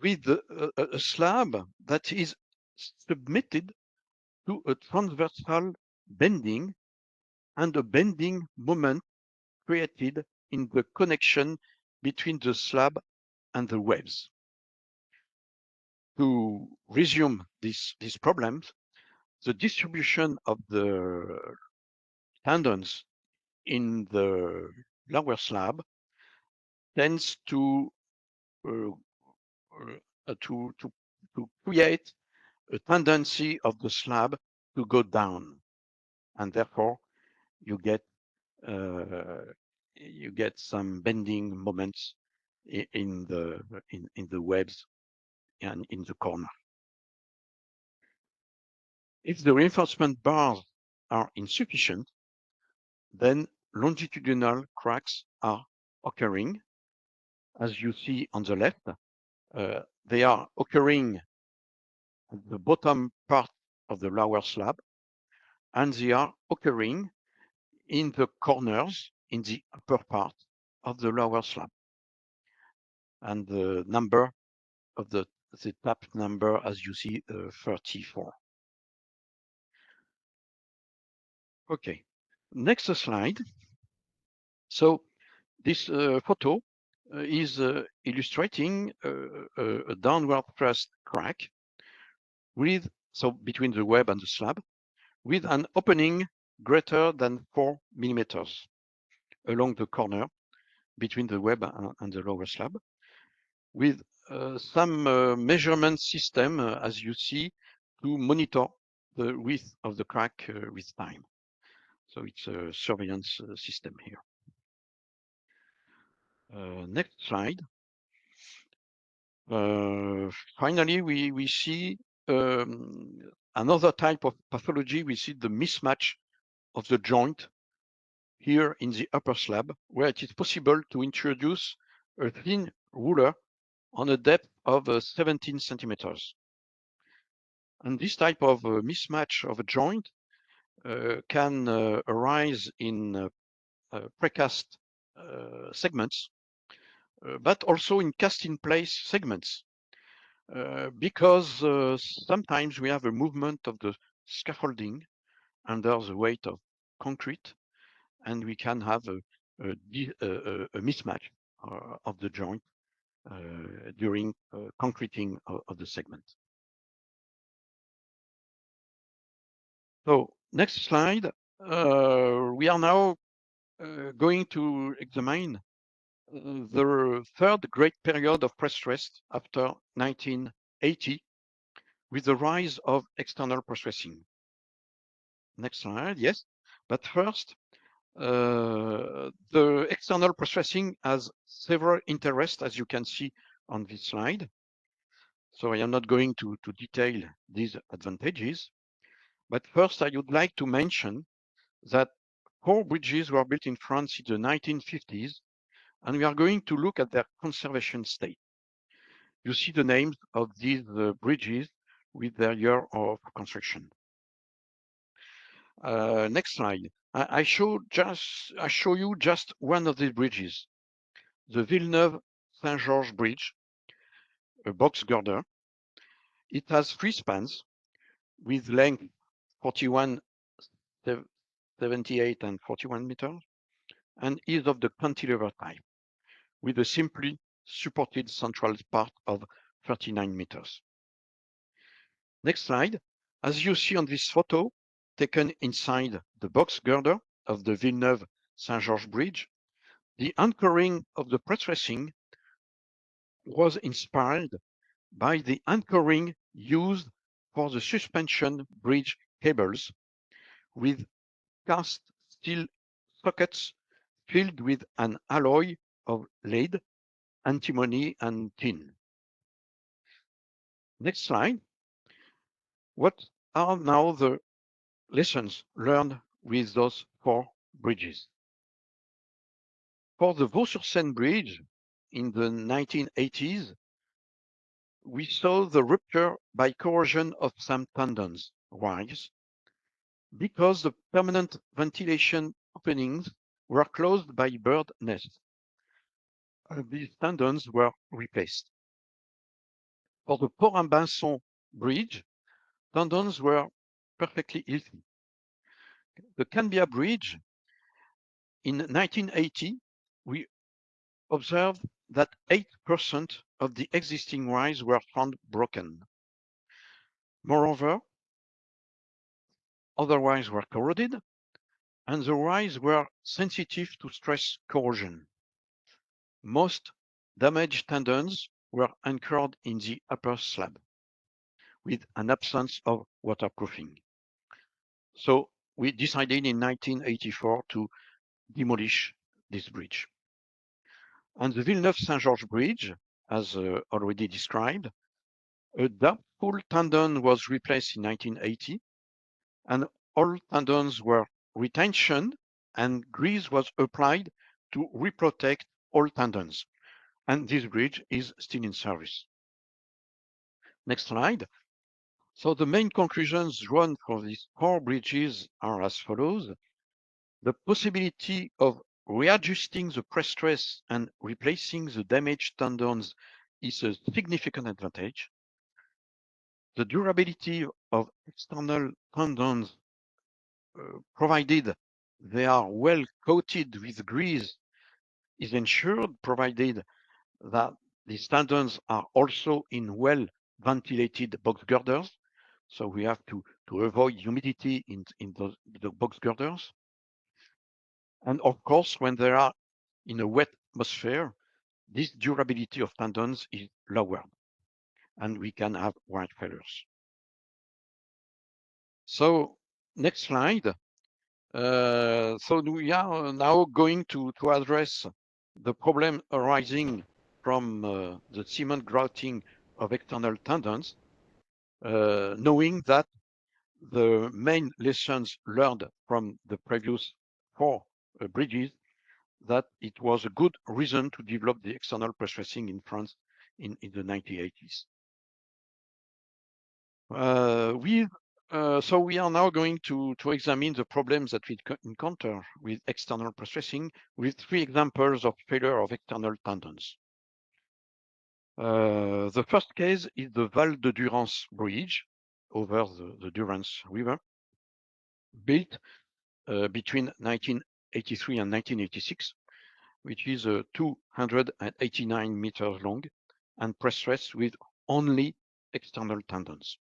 with a slab that is submitted to a transversal bending and a bending moment created in the connection between the slab and the webs. To resume these problems, the distribution of the tendons in the lower slab tends to create a tendency of the slab to go down, and therefore you get some bending moments in the webs and in the corner. If the reinforcement bars are insufficient, then longitudinal cracks are occurring. As you see on the left, they are occurring at the bottom part of the lower slab, and they are occurring in the corners in the upper part of the lower slab. And the number of the tap number, as you see, 34. Okay, next slide. So this photo is illustrating a downward thrust crack between the web and the slab with an opening greater than 4 millimeters along the corner between the web and the lower slab, with some measurement system, as you see, to monitor the width of the crack with time. So it's a surveillance system here. Next slide. Finally, we see another type of pathology. We see the mismatch of the joint here in the upper slab, where it is possible to introduce a thin ruler on a depth of 17 centimeters. And this type of mismatch of a joint can arise in precast segments, but also in cast-in-place segments, because sometimes we have a movement of the scaffolding under the weight of concrete, and we can have a mismatch of the joint during concreting of the segment. So next slide. We are now going to examine the third great period of Prestressed after 1980 with the rise of external prestressing. Next slide, yes. But first, the external prestressing has several interests, as you can see on this slide. So I am not going to detail these advantages. But first, I would like to mention that 4 bridges were built in France in the 1950s, and we are going to look at their conservation state. You see the names of these bridges with their year of construction. Next slide. I show you just one of these bridges, the Villeneuve-Saint-Georges Bridge, a box girder. It has 3 spans with length 41, 78 and 41 meters, and is of the cantilever type, with a simply supported central part of 39 meters. Next slide. As you see on this photo, taken inside the box girder of the Villeneuve-Saint-Georges Bridge, the anchoring of the prestressing was inspired by the anchoring used for the suspension bridge cables, with cast steel sockets filled with an alloy of lead, antimony, and tin. Next slide. What are now the lessons learned with those 4 bridges? For the Vaux-sur-Seine bridge in the 1980s, we saw the rupture by corrosion of some tendons, wires, because the permanent ventilation openings were closed by bird nests. These tendons were replaced. For the Port-Robinson bridge, tendons were perfectly healthy. The Canbia bridge in 1980, we observed that 8% of the existing wires were found broken. Moreover, other wires were corroded, and the wires were sensitive to stress corrosion. Most damaged tendons were anchored in the upper slab with an absence of waterproofing. So we decided in 1984 to demolish this bridge. On the Villeneuve-Saint-Georges Bridge, as already described, a doubtful tendon was replaced in 1980, and all tendons were retentioned, and grease was applied to reprotect all tendons. And this bridge is still in service. Next slide. So the main conclusions drawn from these 4 bridges are as follows. The possibility of readjusting the press stress and replacing the damaged tendons is a significant advantage. The durability of external tendons, provided they are well coated with grease, is ensured, provided that these tendons are also in well ventilated box girders. So we have to avoid humidity in the box girders. And of course, when they are in a wet atmosphere, this durability of tendons is lowered, and we can have wire failures. So next slide. So we are now going to address the problem arising from the cement grouting of external tendons, knowing that the main lessons learned from the previous 4 bridges, that it was a good reason to develop the external prestressing in France in the 1980s. So we are now going to examine the problems that we encounter with external prestressing with 3 examples of failure of external tendons. The first case is the Val de Durance Bridge over the Durance River, built between 1983 and 1986, which is 289 meters long and prestressed with only external tendons.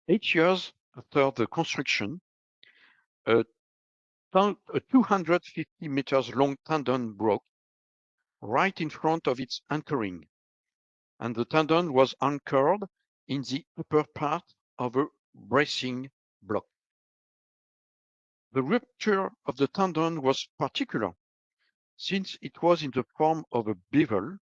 8 years after the construction, a 250 meters long tendon broke right in front of its anchoring, and the tendon was anchored in the upper part of a bracing block. The rupture of the tendon was particular, since it was in the form of a bevel,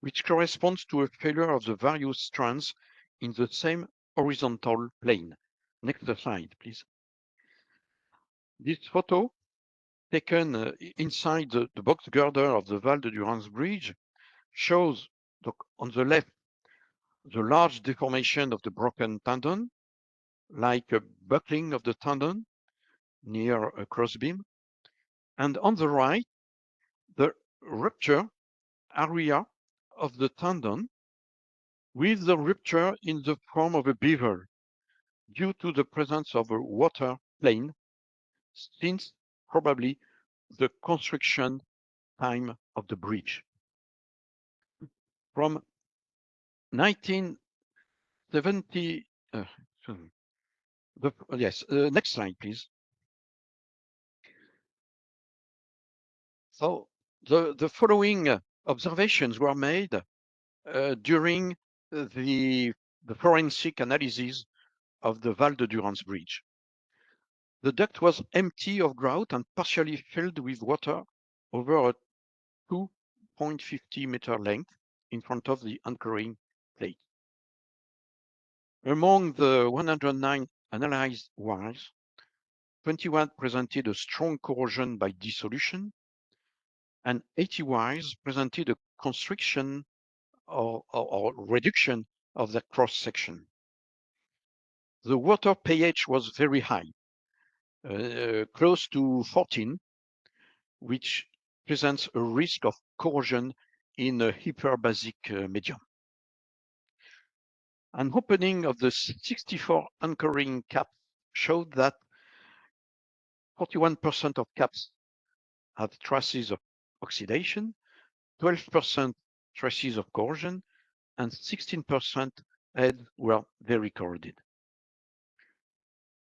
which corresponds to a failure of the various strands in the same horizontal plane. Next slide, please. This photo, taken inside the box girder of the Val de Durance Bridge, shows on the left the large deformation of the broken tendon, like a buckling of the tendon near a crossbeam, and on the right, the rupture area of the tendon with the rupture in the form of a bevel due to the presence of a water plane since probably the construction time of the bridge. From 1970, next slide, please. So the following observations were made during the forensic analysis of the Val de Durance Bridge. The duct was empty of grout and partially filled with water over a 2.50 meter length in front of the anchoring plate. Among the 109 analyzed wires, 21 presented a strong corrosion by dissolution, and 80 wires presented a constriction or reduction of the cross section. The water pH was very high, close to 14, which presents a risk of corrosion in a hyperbasic medium. An opening of the 64 anchoring caps showed that 41% of caps had traces of oxidation, 12% traces of corrosion, and 16% heads were very corroded.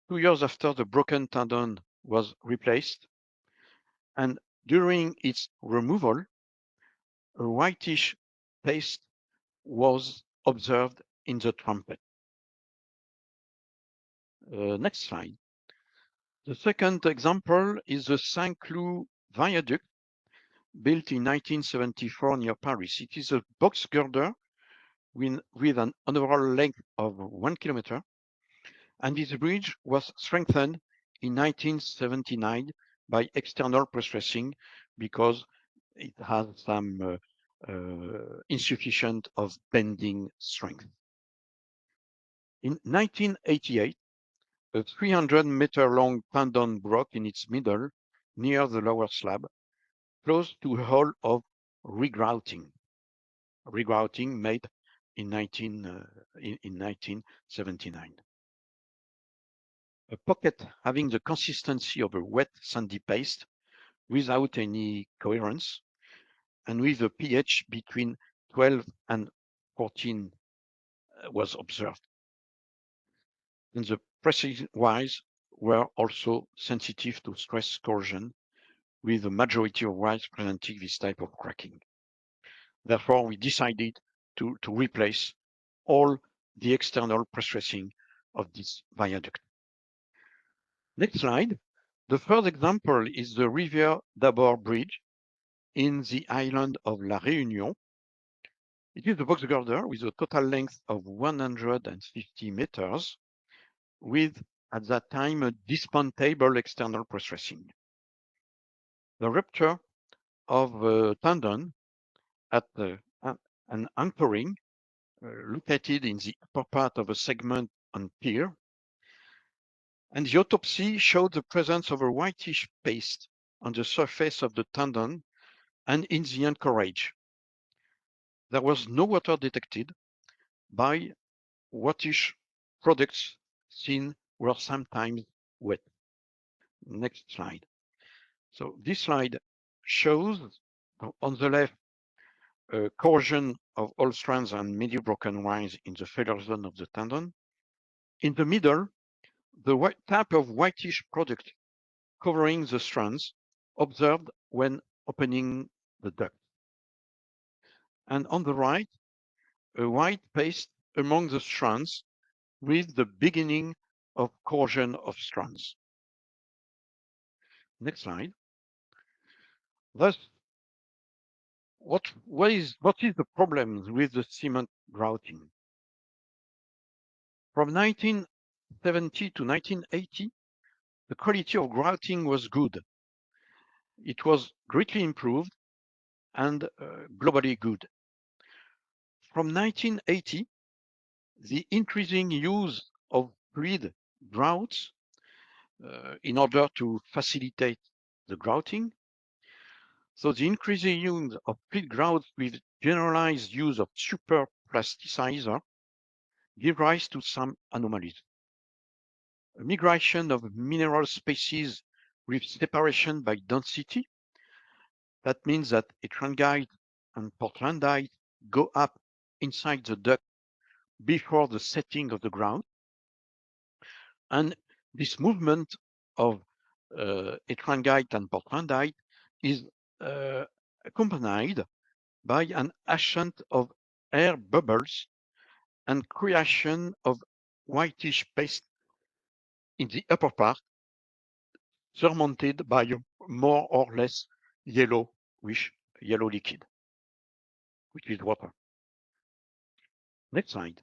2 years after the broken tendon was replaced, and during its removal, a whitish paste was observed in the trumpet. Next slide. The second example is the Saint-Cloud viaduct built in 1974 near Paris. It is a box girder with an overall length of 1 kilometer, and this bridge was strengthened in 1979 by external prestressing because it has some insufficient of bending strength. In 1988, a 300-meter long tendon broke in its middle near the lower slab, close to a hole of regrouting made in 1979. A pocket having the consistency of a wet sandy paste without any coherence and with a pH between 12 and 14 was observed. And the pressing wires were also sensitive to stress corrosion, with the majority of wires presenting this type of cracking. Therefore, we decided to replace all the external prestressing of this viaduct. Next slide. The third example is the Rivière d'Abord Bridge in the island of La Réunion. It is a box girder with a total length of 150 meters, with, at that time, a dismountable external prestressing. The rupture of a tendon at an anchoring located in the upper part of a segment on pier, and the autopsy showed the presence of a whitish paste on the surface of the tendon and in the anchorage. There was no water detected, by whitish products seen were sometimes wet. Next slide. So this slide shows on the left corrosion of all strands and many broken wires in the failure zone of the tendon. In the middle, the type of whitish product covering the strands observed when opening the duct. And on the right, a white paste among the strands with the beginning of cohesion of strands. Next slide. Thus, what is the problem with the cement grouting? From 1970 to 1980, the quality of grouting was good. It was greatly improved and globally good. From 1980, the increasing use of fluid grouts in order to facilitate the grouting. So the increasing use of fluid grouts with generalized use of super plasticizer give rise to some anomalies. A migration of mineral species with separation by density. That means that ettringite and portlandite go up inside the duct before the setting of the ground. And this movement of ettringite and portlandite is accompanied by an ascent of air bubbles and creation of whitish paste in the upper part, surmounted by more or less yellowish yellow liquid, which is water. Next slide.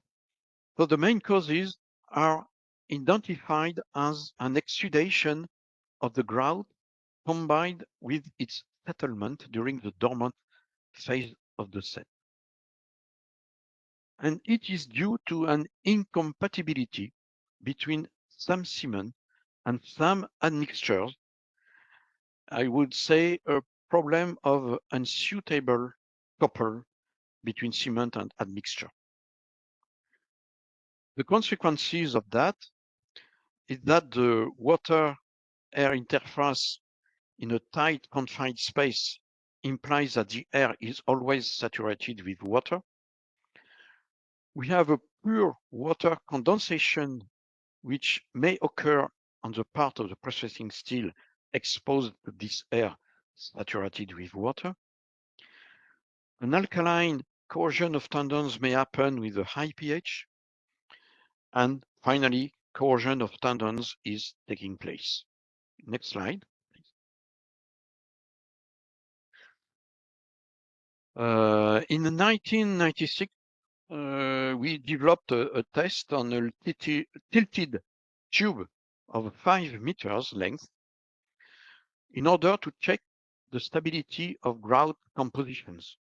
So the main causes are identified as an exudation of the grout combined with its settlement during the dormant phase of the set. And it is due to an incompatibility between some cement and some admixtures. I would say a problem of unsuitable couple between cement and admixture. The consequences of that is that the water-air interface in a tight confined space implies that the air is always saturated with water. We have a pure water condensation which may occur on the part of the processing steel exposed to this air saturated with water. An alkaline corrosion of tendons may happen with a high pH. And finally, corrosion of tendons is taking place. Next slide. In 1996, we developed a test on a tilted tube of 5 meters length in order to check the stability of grout compositions.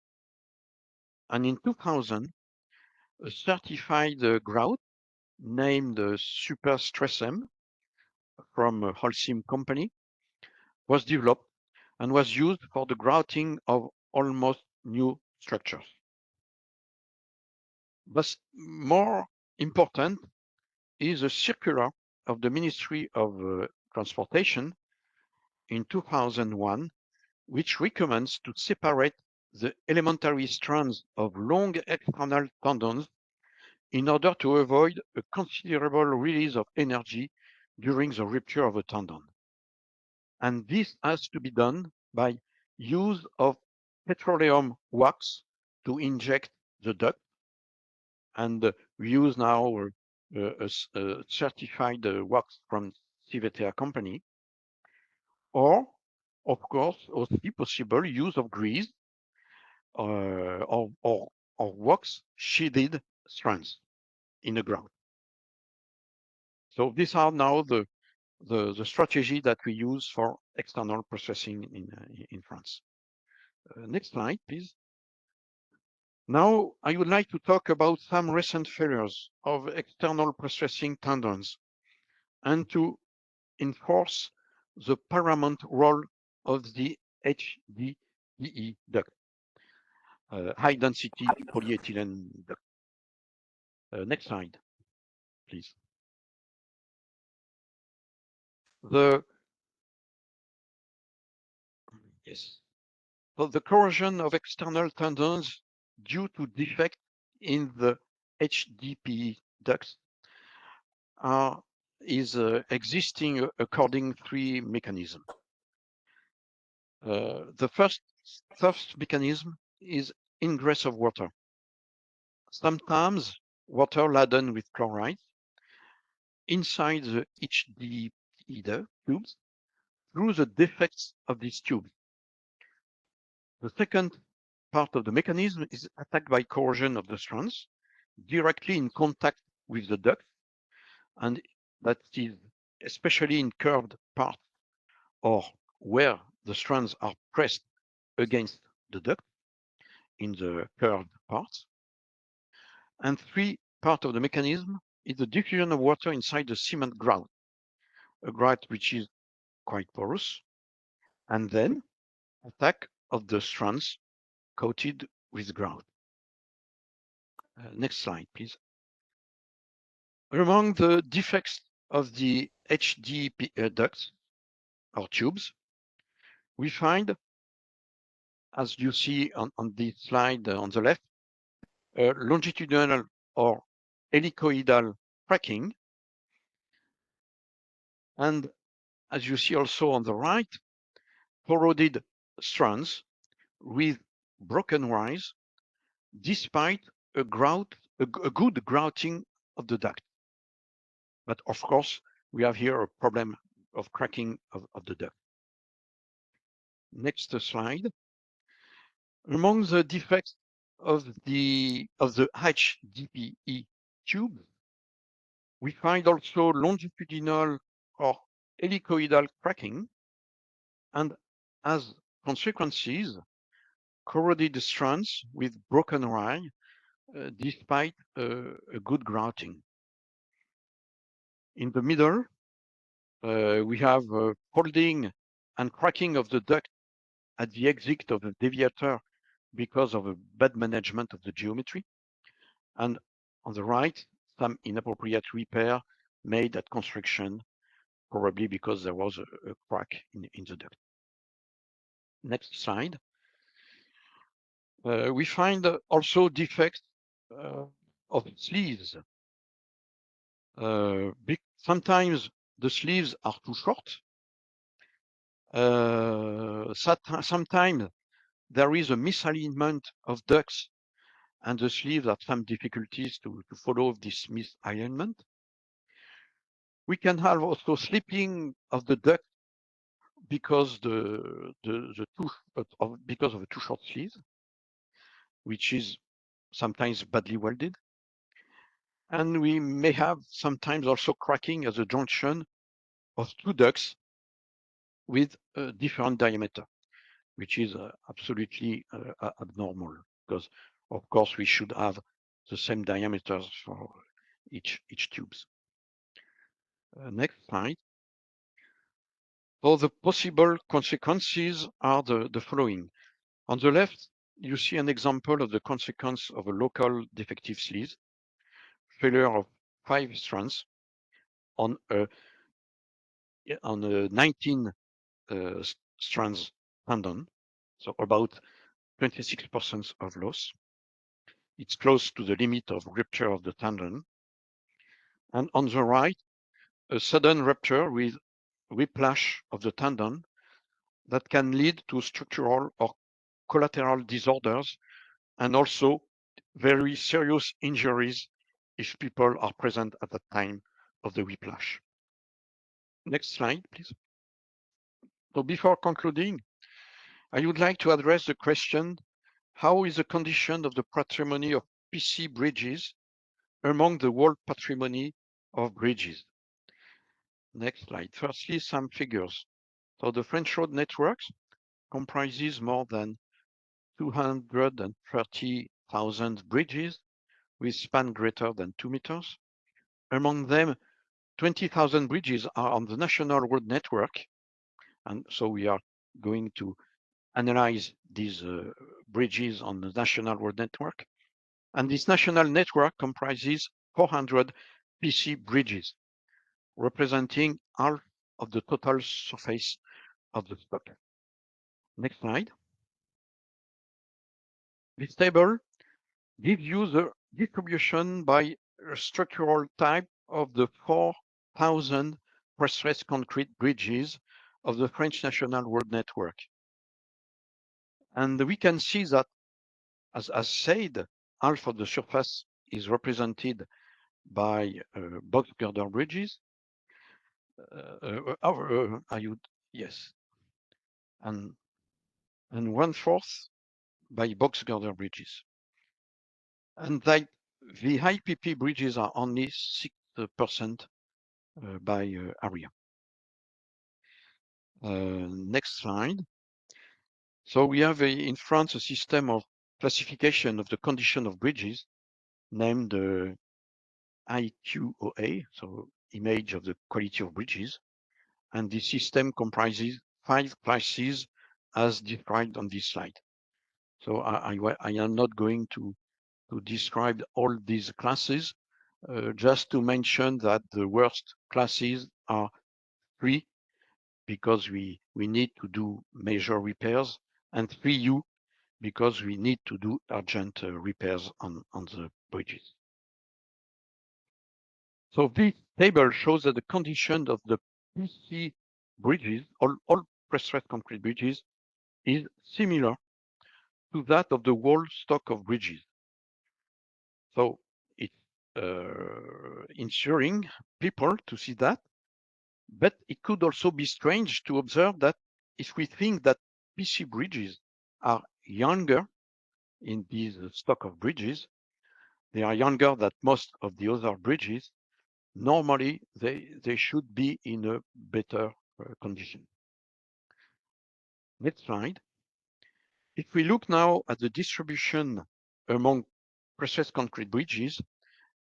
And in 2000, a certified grout named Prestressed from a Holcim company was developed and was used for the grouting of almost new structures. But more important is a circular of the Ministry of Transportation in 2001, which recommends to separate the elementary strands of long external tendons in order to avoid a considerable release of energy during the rupture of a tendon. And this has to be done by use of petroleum wax to inject the duct. And we use now a certified wax from Civetea company. Or, of course, also possible use of grease or wax sheathed strands in the ground. So these are now the strategy that we use for external processing in France. Next slide, please. Now, I would like to talk about some recent failures of external processing tendons and to enforce the paramount role of the HDPE duct, high-density polyethylene duct. Next slide, please. So the corrosion of external tendons due to defect in the HDPE ducts are is existing according three mechanisms. The first mechanism is ingress of water. Sometimes water laden with chloride inside the HDP tubes through the defects of these tubes. The second part of the mechanism is attacked by corrosion of the strands directly in contact with the duct, and that is especially in curved parts or where the strands are pressed against the duct in the curved parts. And three part of the mechanism is the diffusion of water inside the cement grout, a grout which is quite porous, and then attack of the strands coated with grout. Next slide, please. Among the defects of the HDP ducts or tubes, we find, as you see on the slide on the left, longitudinal or helicoidal cracking. And as you see also on the right, corroded strands with broken wires, despite a good grouting of the duct. But of course, we have here a problem of cracking of the duct. Next slide. Among the defects of the HDPE tube, we find also longitudinal or helicoidal cracking, and as consequences, corroded strands with broken wire, despite a good grouting. In the middle, we have folding and cracking of the duct at the exit of the deviator because of a bad management of the geometry. And on the right, some inappropriate repair made at construction, probably because there was a crack in the duct. Next slide. We find also defects of sleeves. Sometimes the sleeves are too short. Sometimes there is a misalignment of ducts and the sleeves have some difficulties to follow this misalignment. We can have also slipping of the duct because because of a too short sleeve, which is sometimes badly welded. And we may have sometimes also cracking at the junction of two ducts with a different diameter, which is absolutely abnormal, because of course we should have the same diameters for each tubes. Next slide. So the possible consequences are the following. On the left, you see an example of the consequence of a local defective sleeve, failure of 5 strands on a 19 strands tendon, so about 26% of loss. It's close to the limit of rupture of the tendon. And on the right, a sudden rupture with whiplash of the tendon that can lead to structural or collateral disorders and also very serious injuries if people are present at the time of the whiplash. Next slide, please. So before concluding, I would like to address the question, how is the condition of the patrimony of PC bridges among the world patrimony of bridges? Next slide. Firstly, some figures. So the French road network comprises more than 230,000 bridges with span greater than 2 meters. Among them, 20,000 bridges are on the national road network. And so we are going to analyze these bridges on the national road network. And this national network comprises 400 PC bridges, representing half of the total surface of the stock. Next slide. This table gives you the distribution by structural type of the 4 1,000 prestressed concrete bridges of the French National Road Network. And we can see that, as said, half of the surface is represented by box girder bridges. Yes, and 1/4 by box girder bridges. And the IPP bridges are only 6% by area. Next slide. So we have in France a system of classification of the condition of bridges named IQOA, so image of the quality of bridges. And this system comprises 5 classes as described on this slide. So I am not going to describe all these classes, just to mention that the worst classes are 3, because we need to do major repairs, and 3U, because we need to do urgent repairs on the bridges. So this table shows that the condition of the PC bridges, all prestressed concrete bridges, is similar to that of the whole stock of bridges. So it's ensuring people to see that, but it could also be strange to observe that if we think that PC bridges are younger in this stock of bridges, they are younger than most of the other bridges, normally they should be in a better condition. Next slide. If we look now at the distribution among prestressed concrete bridges,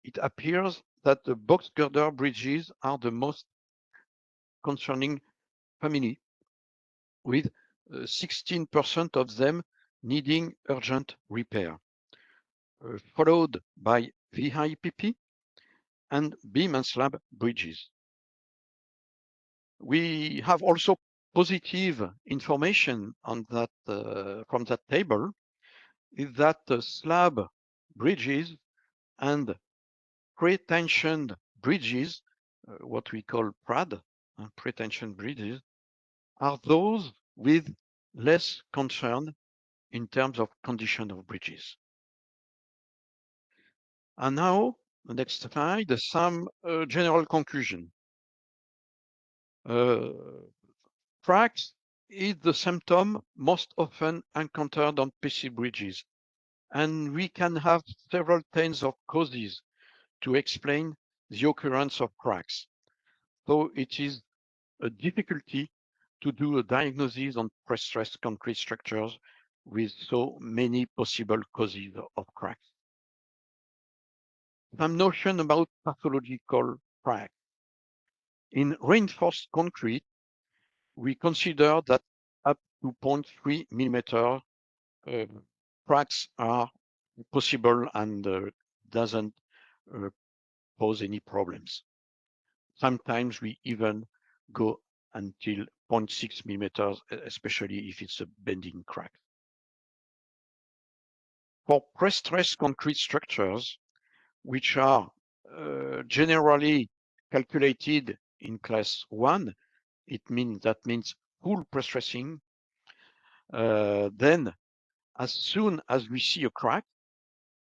it appears that the box girder bridges are the most concerning family, with 16% of them needing urgent repair, followed by VIPP and beam and slab bridges. We have also positive information on that from that table, is that slab bridges and pretensioned bridges, what we call PRAD, pretension bridges, are those with less concern in terms of condition of bridges. And now, the next slide, some general conclusion. Cracks is the symptom most often encountered on PC bridges, and we can have several tens of causes to explain the occurrence of cracks. So it is a difficulty to do a diagnosis on prestressed concrete structures with so many possible causes of cracks. Some notion about pathological cracks. In reinforced concrete, we consider that up to 0.3 millimeter cracks are possible and doesn't pose any problems. Sometimes we even go until 0.6 millimeters, especially if it's a bending crack. For prestressed concrete structures, which are generally calculated in class 1, that means full prestressing. Then, as soon as we see a crack,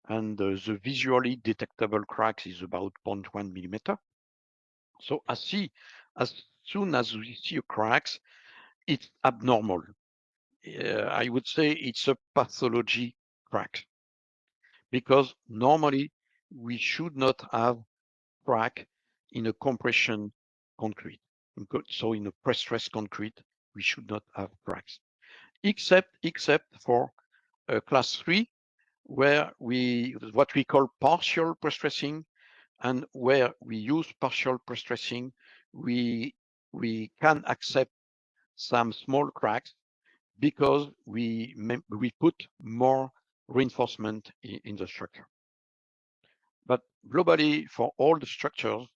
and the visually detectable crack is about 0.1 millimeter. So as soon as we see a cracks, it's abnormal. I would say it's a pathology crack, because normally we should not have crack in a compression concrete. So in a prestressed concrete, we should not have cracks, except for class 3, where what we call partial prestressing, and where we use partial prestressing, we can accept some small cracks because we put more reinforcement in the structure. But globally, for all the structures,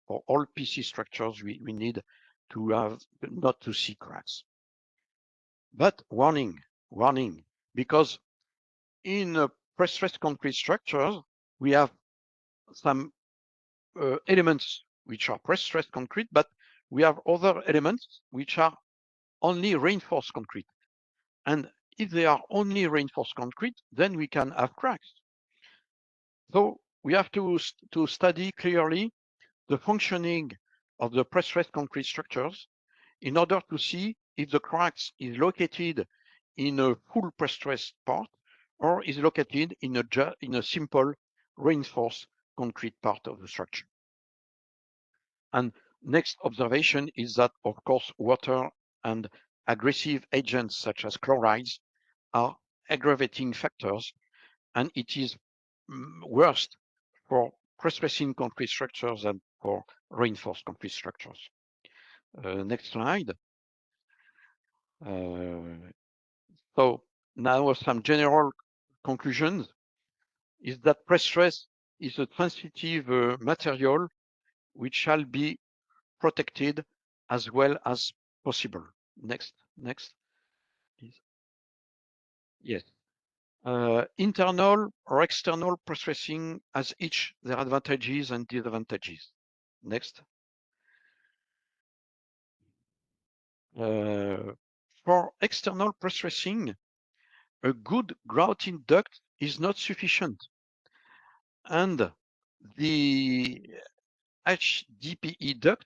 for all PC structures, we need to have not to see cracks. But warning, because in prestressed concrete structures, we have some elements which are prestressed concrete, but we have other elements which are only reinforced concrete. And if they are only reinforced concrete, then we can have cracks. So we have to study clearly the functioning of the prestressed concrete structures in order to see if the cracks is located in a full prestressed part or is located in a simple reinforced concrete part of the structure. And next observation is that, of course, water and aggressive agents such as chlorides are aggravating factors, and it is worst for prestressing concrete structures than for reinforced concrete structures. Next slide. So now some general conclusions is that prestress is a sensitive material which shall be protected as well as possible. Next, please. Yes. Internal or external prestressing has each their advantages and disadvantages. Next. For external prestressing, a good grouting duct is not sufficient, and the HDPE duct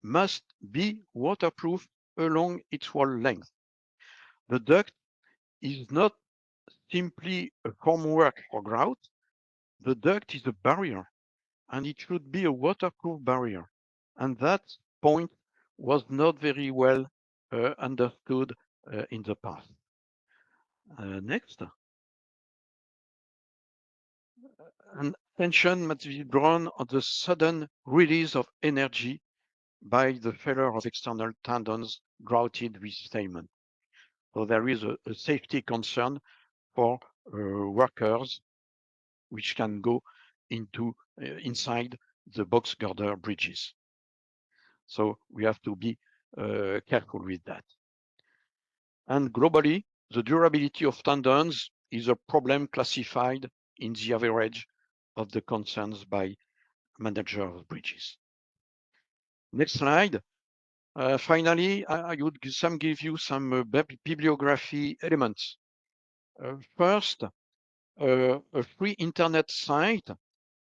must be waterproof along its wall length. The duct is not simply a formwork for grout. The duct is a barrier, and it should be a waterproof barrier. And that point was not very well understood in the past. Next. And attention must be drawn on the sudden release of energy by the failure of external tendons grouted with cement. So there is a safety concern for workers which can go into inside the box girder bridges. So we have to be careful with that. And globally, the durability of tendons is a problem classified in the average of the concerns by manager of bridges. Next slide. Finally, I would give you some bibliography elements. First, a free internet site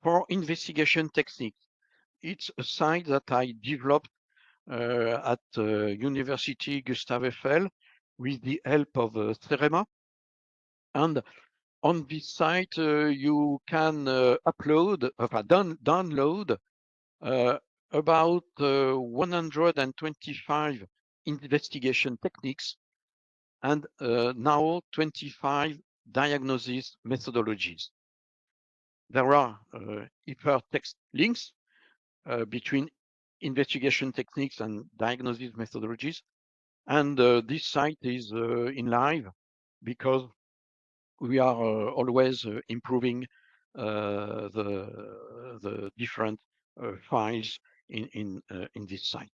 for investigation techniques. It's a site that I developed at University Gustave Eiffel with the help of Cerema. And on this site, you can download about 125 investigation techniques and now 25 diagnosis methodologies. There are hypertext links between investigation techniques and diagnosis methodologies. And this site is in live because we are always improving the different files in this site.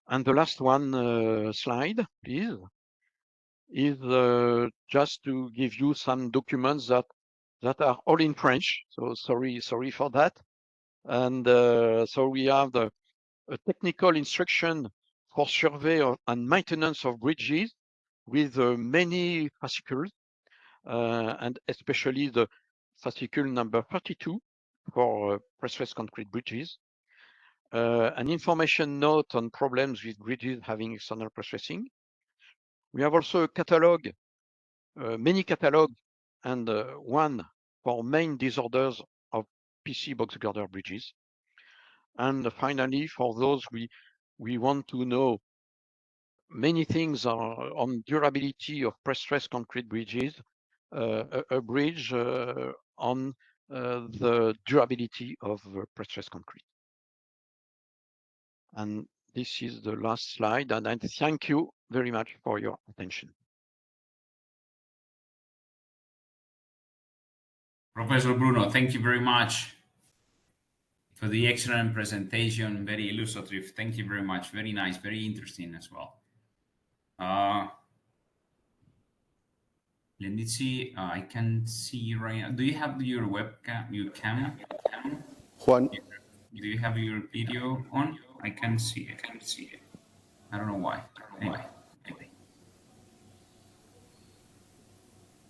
And the last one slide, please, is just to give you some documents that are all in French. So sorry for that. And so we have a technical instruction for survey and maintenance of bridges with many fascicles, and especially the fascicle number 32 for prestressed concrete bridges. An information note on problems with bridges having external prestressing. We have also a catalog, many catalogs, and one for main disorders of PC box girder bridges. And finally, for those we want to know many things on durability of prestressed concrete bridges, a bridge on the durability of prestressed concrete. And this is the last slide, and I thank you very much for your attention. Professor Bruno, thank you very much for the excellent presentation, very illustrative. Thank you very much. Very nice, very interesting as well. Let me see. I can see right now. Do you have your webcam? Your cam? Juan, Do you have your video on? I can't see it. I don't know why. Anyway.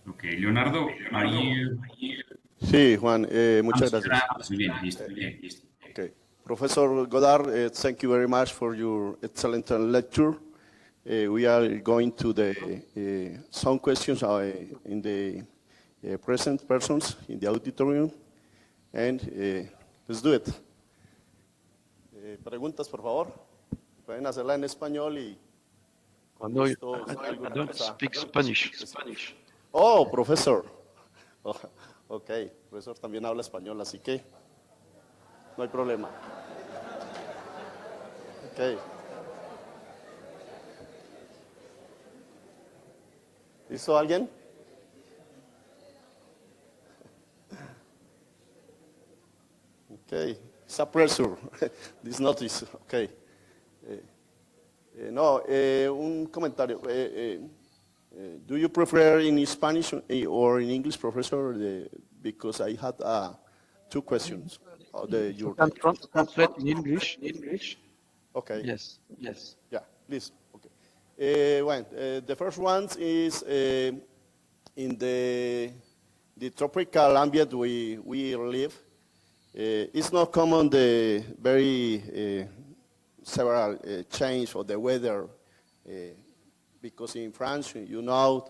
Okay, Leonardo, are you? Sí, Juan, muchas gracias. Muy bien, listo. Okay. Professor Godart, thank you very much for your excellent lecture. We are going to the some questions in the present persons in the auditorium, and let's do it. Preguntas, por favor. Pueden hacerla en español y con No, gusto I don't speak Spanish. Oh, profesor. Oh, ok, profesor también habla español, así que no hay problema. Ok. ¿Listo alguien? Ok, it's a pressure, this notice, ok. Un comentario. Do you prefer in Spanish or in English, Professor? Because I had two questions. You can translate in English. Okay. Yes. Yeah, please. Okay. The first one is in the tropical ambient we live. It's not common the very several change of the weather. Because in France, you know,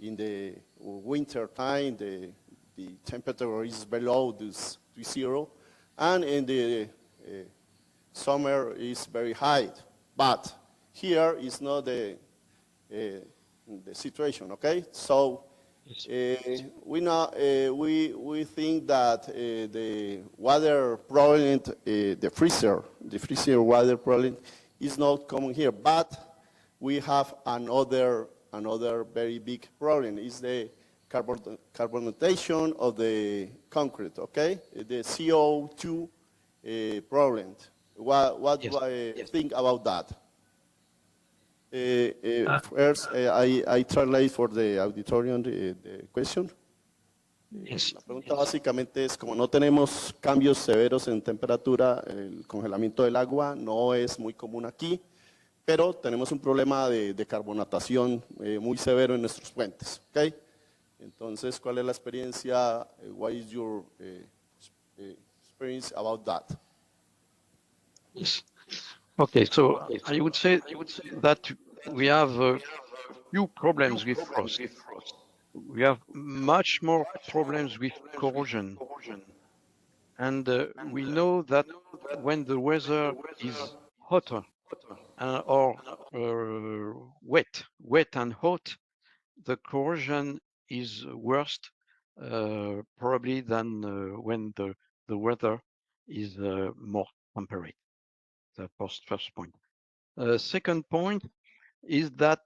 in the winter time, the temperature is below this 0, and in the summer is very high. But here is not the situation, okay? So we think that the water problem, the freezer water problem is not common here, but we have another very big problem. Is the carbonation of the concrete, okay? The CO2 problem. What do I think about that? First, I translate for the auditorium the question. Yes. La pregunta básicamente es, como no tenemos cambios severos en temperatura, el congelamiento del agua no es muy común aquí, pero tenemos un problema de carbonatación muy severo en nuestros puentes, ¿ok? Entonces, ¿cuál es la experiencia? What is your experience about that? Yes. Okay, so I would say that we have few problems with frost. We have much more problems with corrosion. And we know that when the weather is hotter or wet and hot, the corrosion is worse probably than when the weather is more temperate. That's first point. Second point is that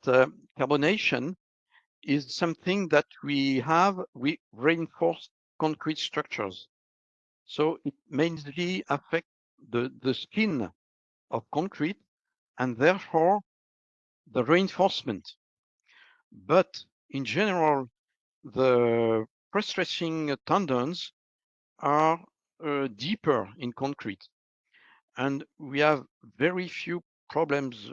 carbonation is something that we have with reinforced concrete structures. So it mainly affects the skin of concrete and therefore the reinforcement. But in general, the pre-stressing tendons are deeper in concrete. And we have very few problems,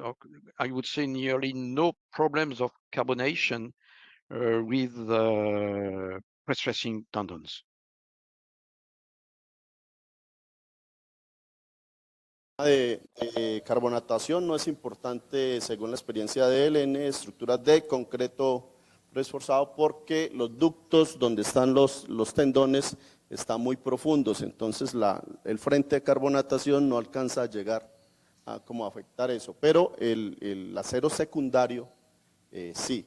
I would say nearly no problems of carbonation with pre-stressing tendons. De carbonatación no es importante, según la experiencia de él, en estructuras de concreto reforzado, porque los ductos donde están los tendones están muy profundos, entonces el frente de carbonatación no alcanza a llegar a como afectar eso, pero el acero secundario sí.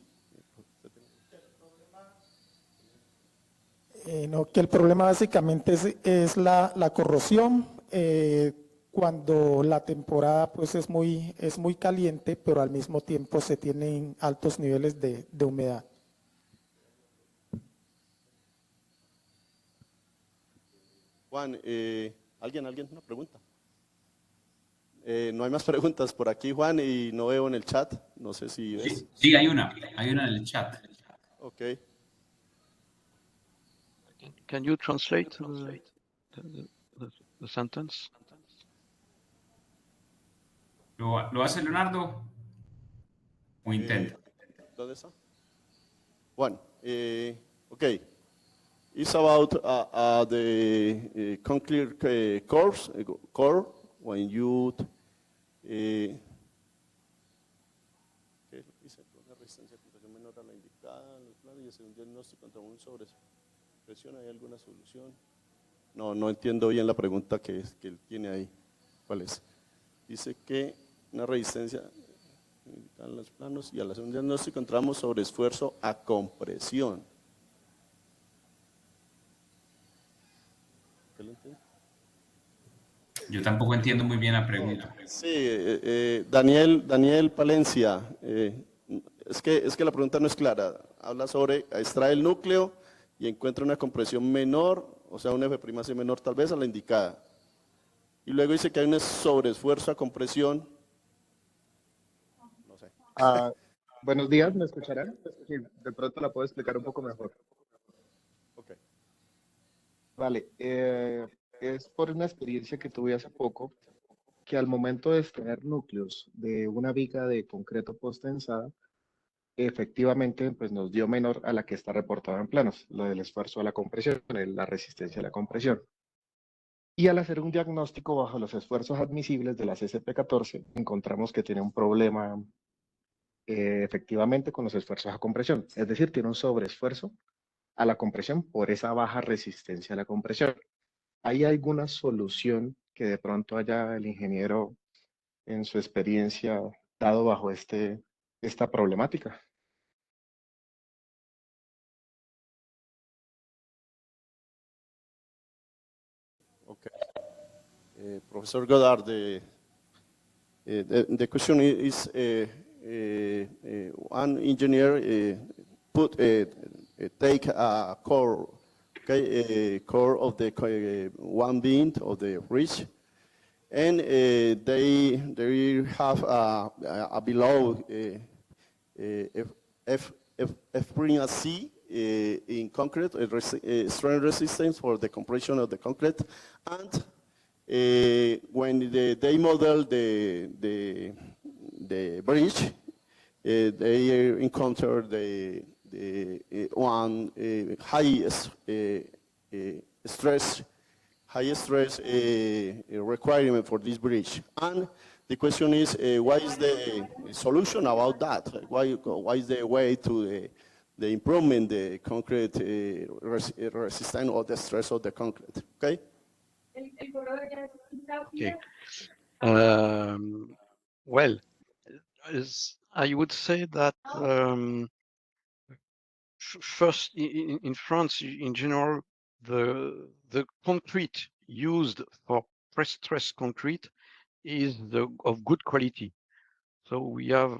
No, que el problema básicamente es la corrosión. Cuando la temporada pues es muy caliente, pero al mismo tiempo se tienen altos niveles de humedad. Juan, ¿alguien? ¿Una pregunta? No hay más preguntas por aquí, Juan, y no veo en el chat. No sé si ves. Sí, hay una en el chat. Ok. Can you translate the sentence? ¿Lo hace Leonardo? ¿O intenta? ¿Dónde está? Juan, okay. It's about the concrete core when you una resistencia de compresión menor a la indicada en los planos y hacer un diagnóstico contra un sobrepresión. ¿Hay alguna solución? No entiendo bien la pregunta que él tiene ahí. ¿Cuál es? Dice que una resistencia indicada en los planos y al hacer un diagnóstico encontramos sobreesfuerzo a compresión. ¿Qué lo entiende? Yo tampoco entiendo muy bien la pregunta. Sí, Daniel Palencia, es que la pregunta no es clara. Habla sobre extrae el núcleo y encuentra una compresión menor, o sea, un F'C menor tal vez a la indicada. Y luego dice que hay un sobreesfuerzo a compresión. No sé. Buenos días, ¿me escucharán? Sí, de pronto la puedo explicar un poco mejor. Okay. Vale, es por una experiencia que tuve hace poco, que al momento de extraer núcleos de una viga de concreto posttensada, efectivamente pues nos dio menor a la que está reportada en planos, lo del esfuerzo a la compresión, la resistencia a la compresión. Y al hacer un diagnóstico bajo los esfuerzos admisibles de la CSP14, encontramos que tiene un problema efectivamente con los esfuerzos a compresión, es decir, tiene un sobreesfuerzo a la compresión por esa baja resistencia a la compresión. ¿Hay alguna solución que de pronto haya el ingeniero en su experiencia dado bajo esta problemática? Okay. Professor Godart, the question is one engineer take a core, okay, a core of the one beam of the bridge, and they have a below F'C in concrete, strength resistance for the compression of the concrete, and when they model the bridge, they encounter the one high stress requirement for this bridge. And the question is, what is the solution about that? Why is the way to the improvement the concrete resistance or the stress of the concrete? Okay. Okay. Well, I would say that first, in France, in general, the concrete used for prestressed concrete is of good quality. So we have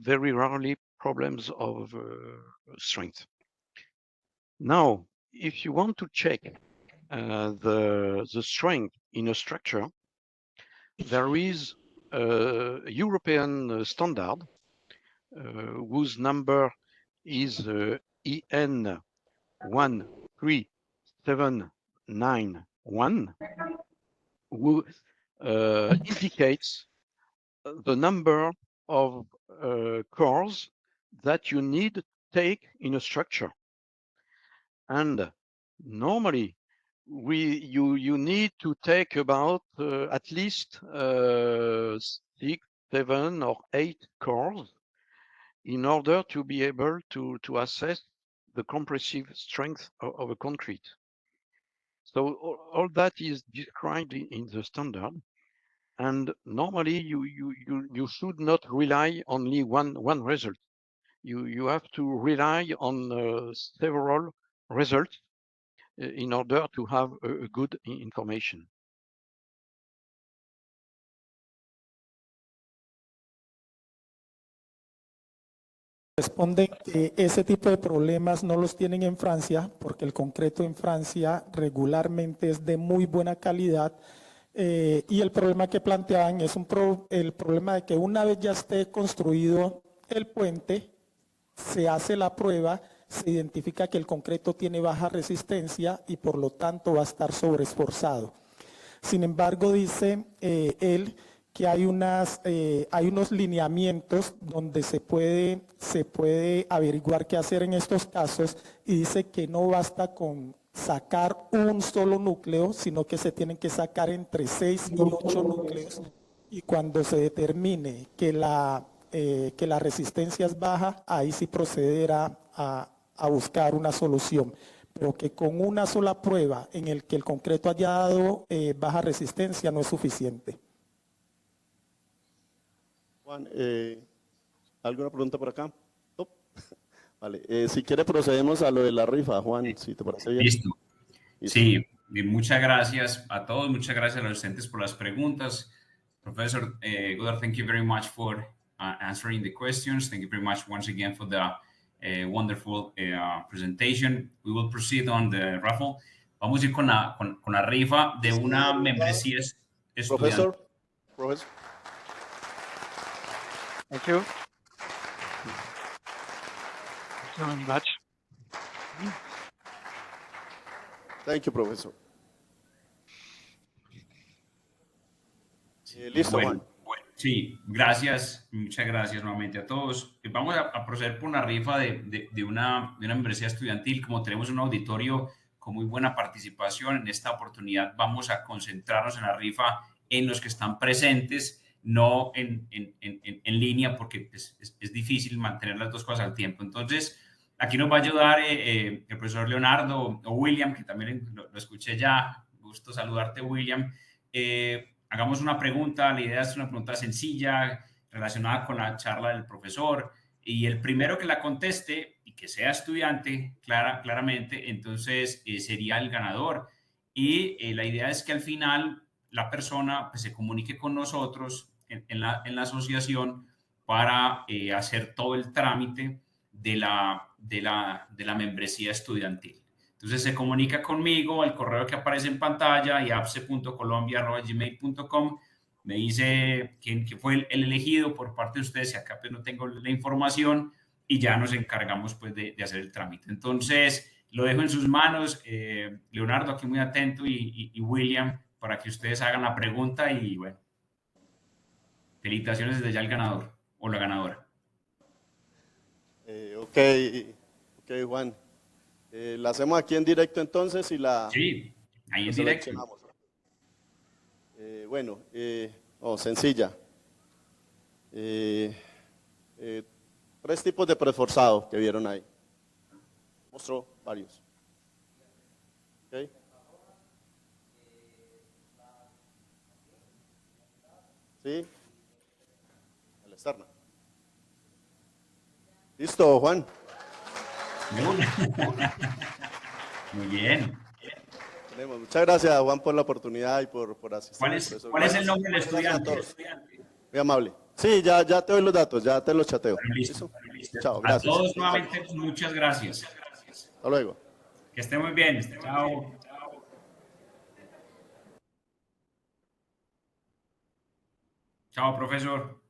very rarely problems of strength. Now, if you want to check the strength in a structure, there is a European standard whose number is EN 13791, who indicates the number of cores that you need to take in a structure. And normally, you need to take about at least 6, 7, or 8 cores in order to be able to assess the compressive strength of a concrete. So all that is described in the standard, and normally you should not rely only one result. You have to rely on several results in order to have a good information. Responden que ese tipo de problemas no los tienen en Francia, porque el concreto en Francia regularmente es de muy buena calidad, y el problema que plantean es el problema de que una vez ya esté construido el puente, se hace la prueba, se identifica que el concreto tiene baja resistencia y por lo tanto va a estar sobreesforzado. Sin embargo, dice él que hay unos lineamientos donde se puede averiguar qué hacer en estos casos, y dice que no basta con sacar un solo núcleo, sino que se tienen que sacar entre 6 y 8 núcleos, y cuando se determine que la resistencia es baja, ahí sí proceder a buscar una solución, pero que con una sola prueba en el que el concreto haya dado baja resistencia no es suficiente. Juan, ¿alguna pregunta por acá? No. Vale, si quiere procedemos a lo de la rifa, Juan, si te parece bien. Listo. Listo. Sí, y muchas gracias a todos, muchas gracias a los docentes por las preguntas. Professor Godart, thank you very much for answering the questions. Thank you very much once again for the wonderful presentation. We will proceed on the raffle. Vamos a ir con la rifa de una membresía estudiantil. Profesor. Thank you. Thank you very much. Thank you, profesor. Listo, Bueno, Juan. sí, gracias, muchas gracias nuevamente a todos. Vamos a proceder por una rifa de una membresía estudiantil. Como tenemos un auditorio con muy buena participación, en esta oportunidad vamos a concentrarnos en la rifa en los que están presentes, no en línea, porque pues, es difícil mantener las dos cosas al tiempo. Entonces, aquí nos va a ayudar el profesor Leonardo o William, que también lo escuché ya. Gusto saludarte, William. Hagamos una pregunta, la idea es una pregunta sencilla relacionada con la charla del profesor, y el primero que la conteste y que sea estudiante, claramente, entonces sería el ganador. Y la idea es que al final la persona pues, se comunique con nosotros en la asociación para hacer todo el trámite de la membresía estudiantil. Entonces se comunica conmigo al correo que aparece en pantalla, iabse.colombia@gmail.com. Me dice quién fue el elegido por parte de ustedes, si acá pues no tengo la información, y ya nos encargamos pues de hacer el trámite. Entonces lo dejo en sus manos, Leonardo aquí muy atento, y William, para que ustedes hagan la pregunta. Y bueno, felicitaciones desde ya al ganador o la ganadora. Ok, Juan. La hacemos aquí en directo entonces y Sí, ahí la en directo. seleccionamos. Sencilla. 3 tipos de preforzado que vieron ahí. Mostró varios. Okay. ¿Sí? La externa. Listo, Juan. Muy bien. Muchas gracias, Juan, por la oportunidad y por asistir. ¿Cuál es el nombre del estudiante? Muy amable. Sí, ya te doy los datos, ya te los chateo. Bueno, listo. Chao, gracias. A todos nuevamente, muchas gracias. Hasta luego. Que esté muy bien. Chao. Chao, profesor.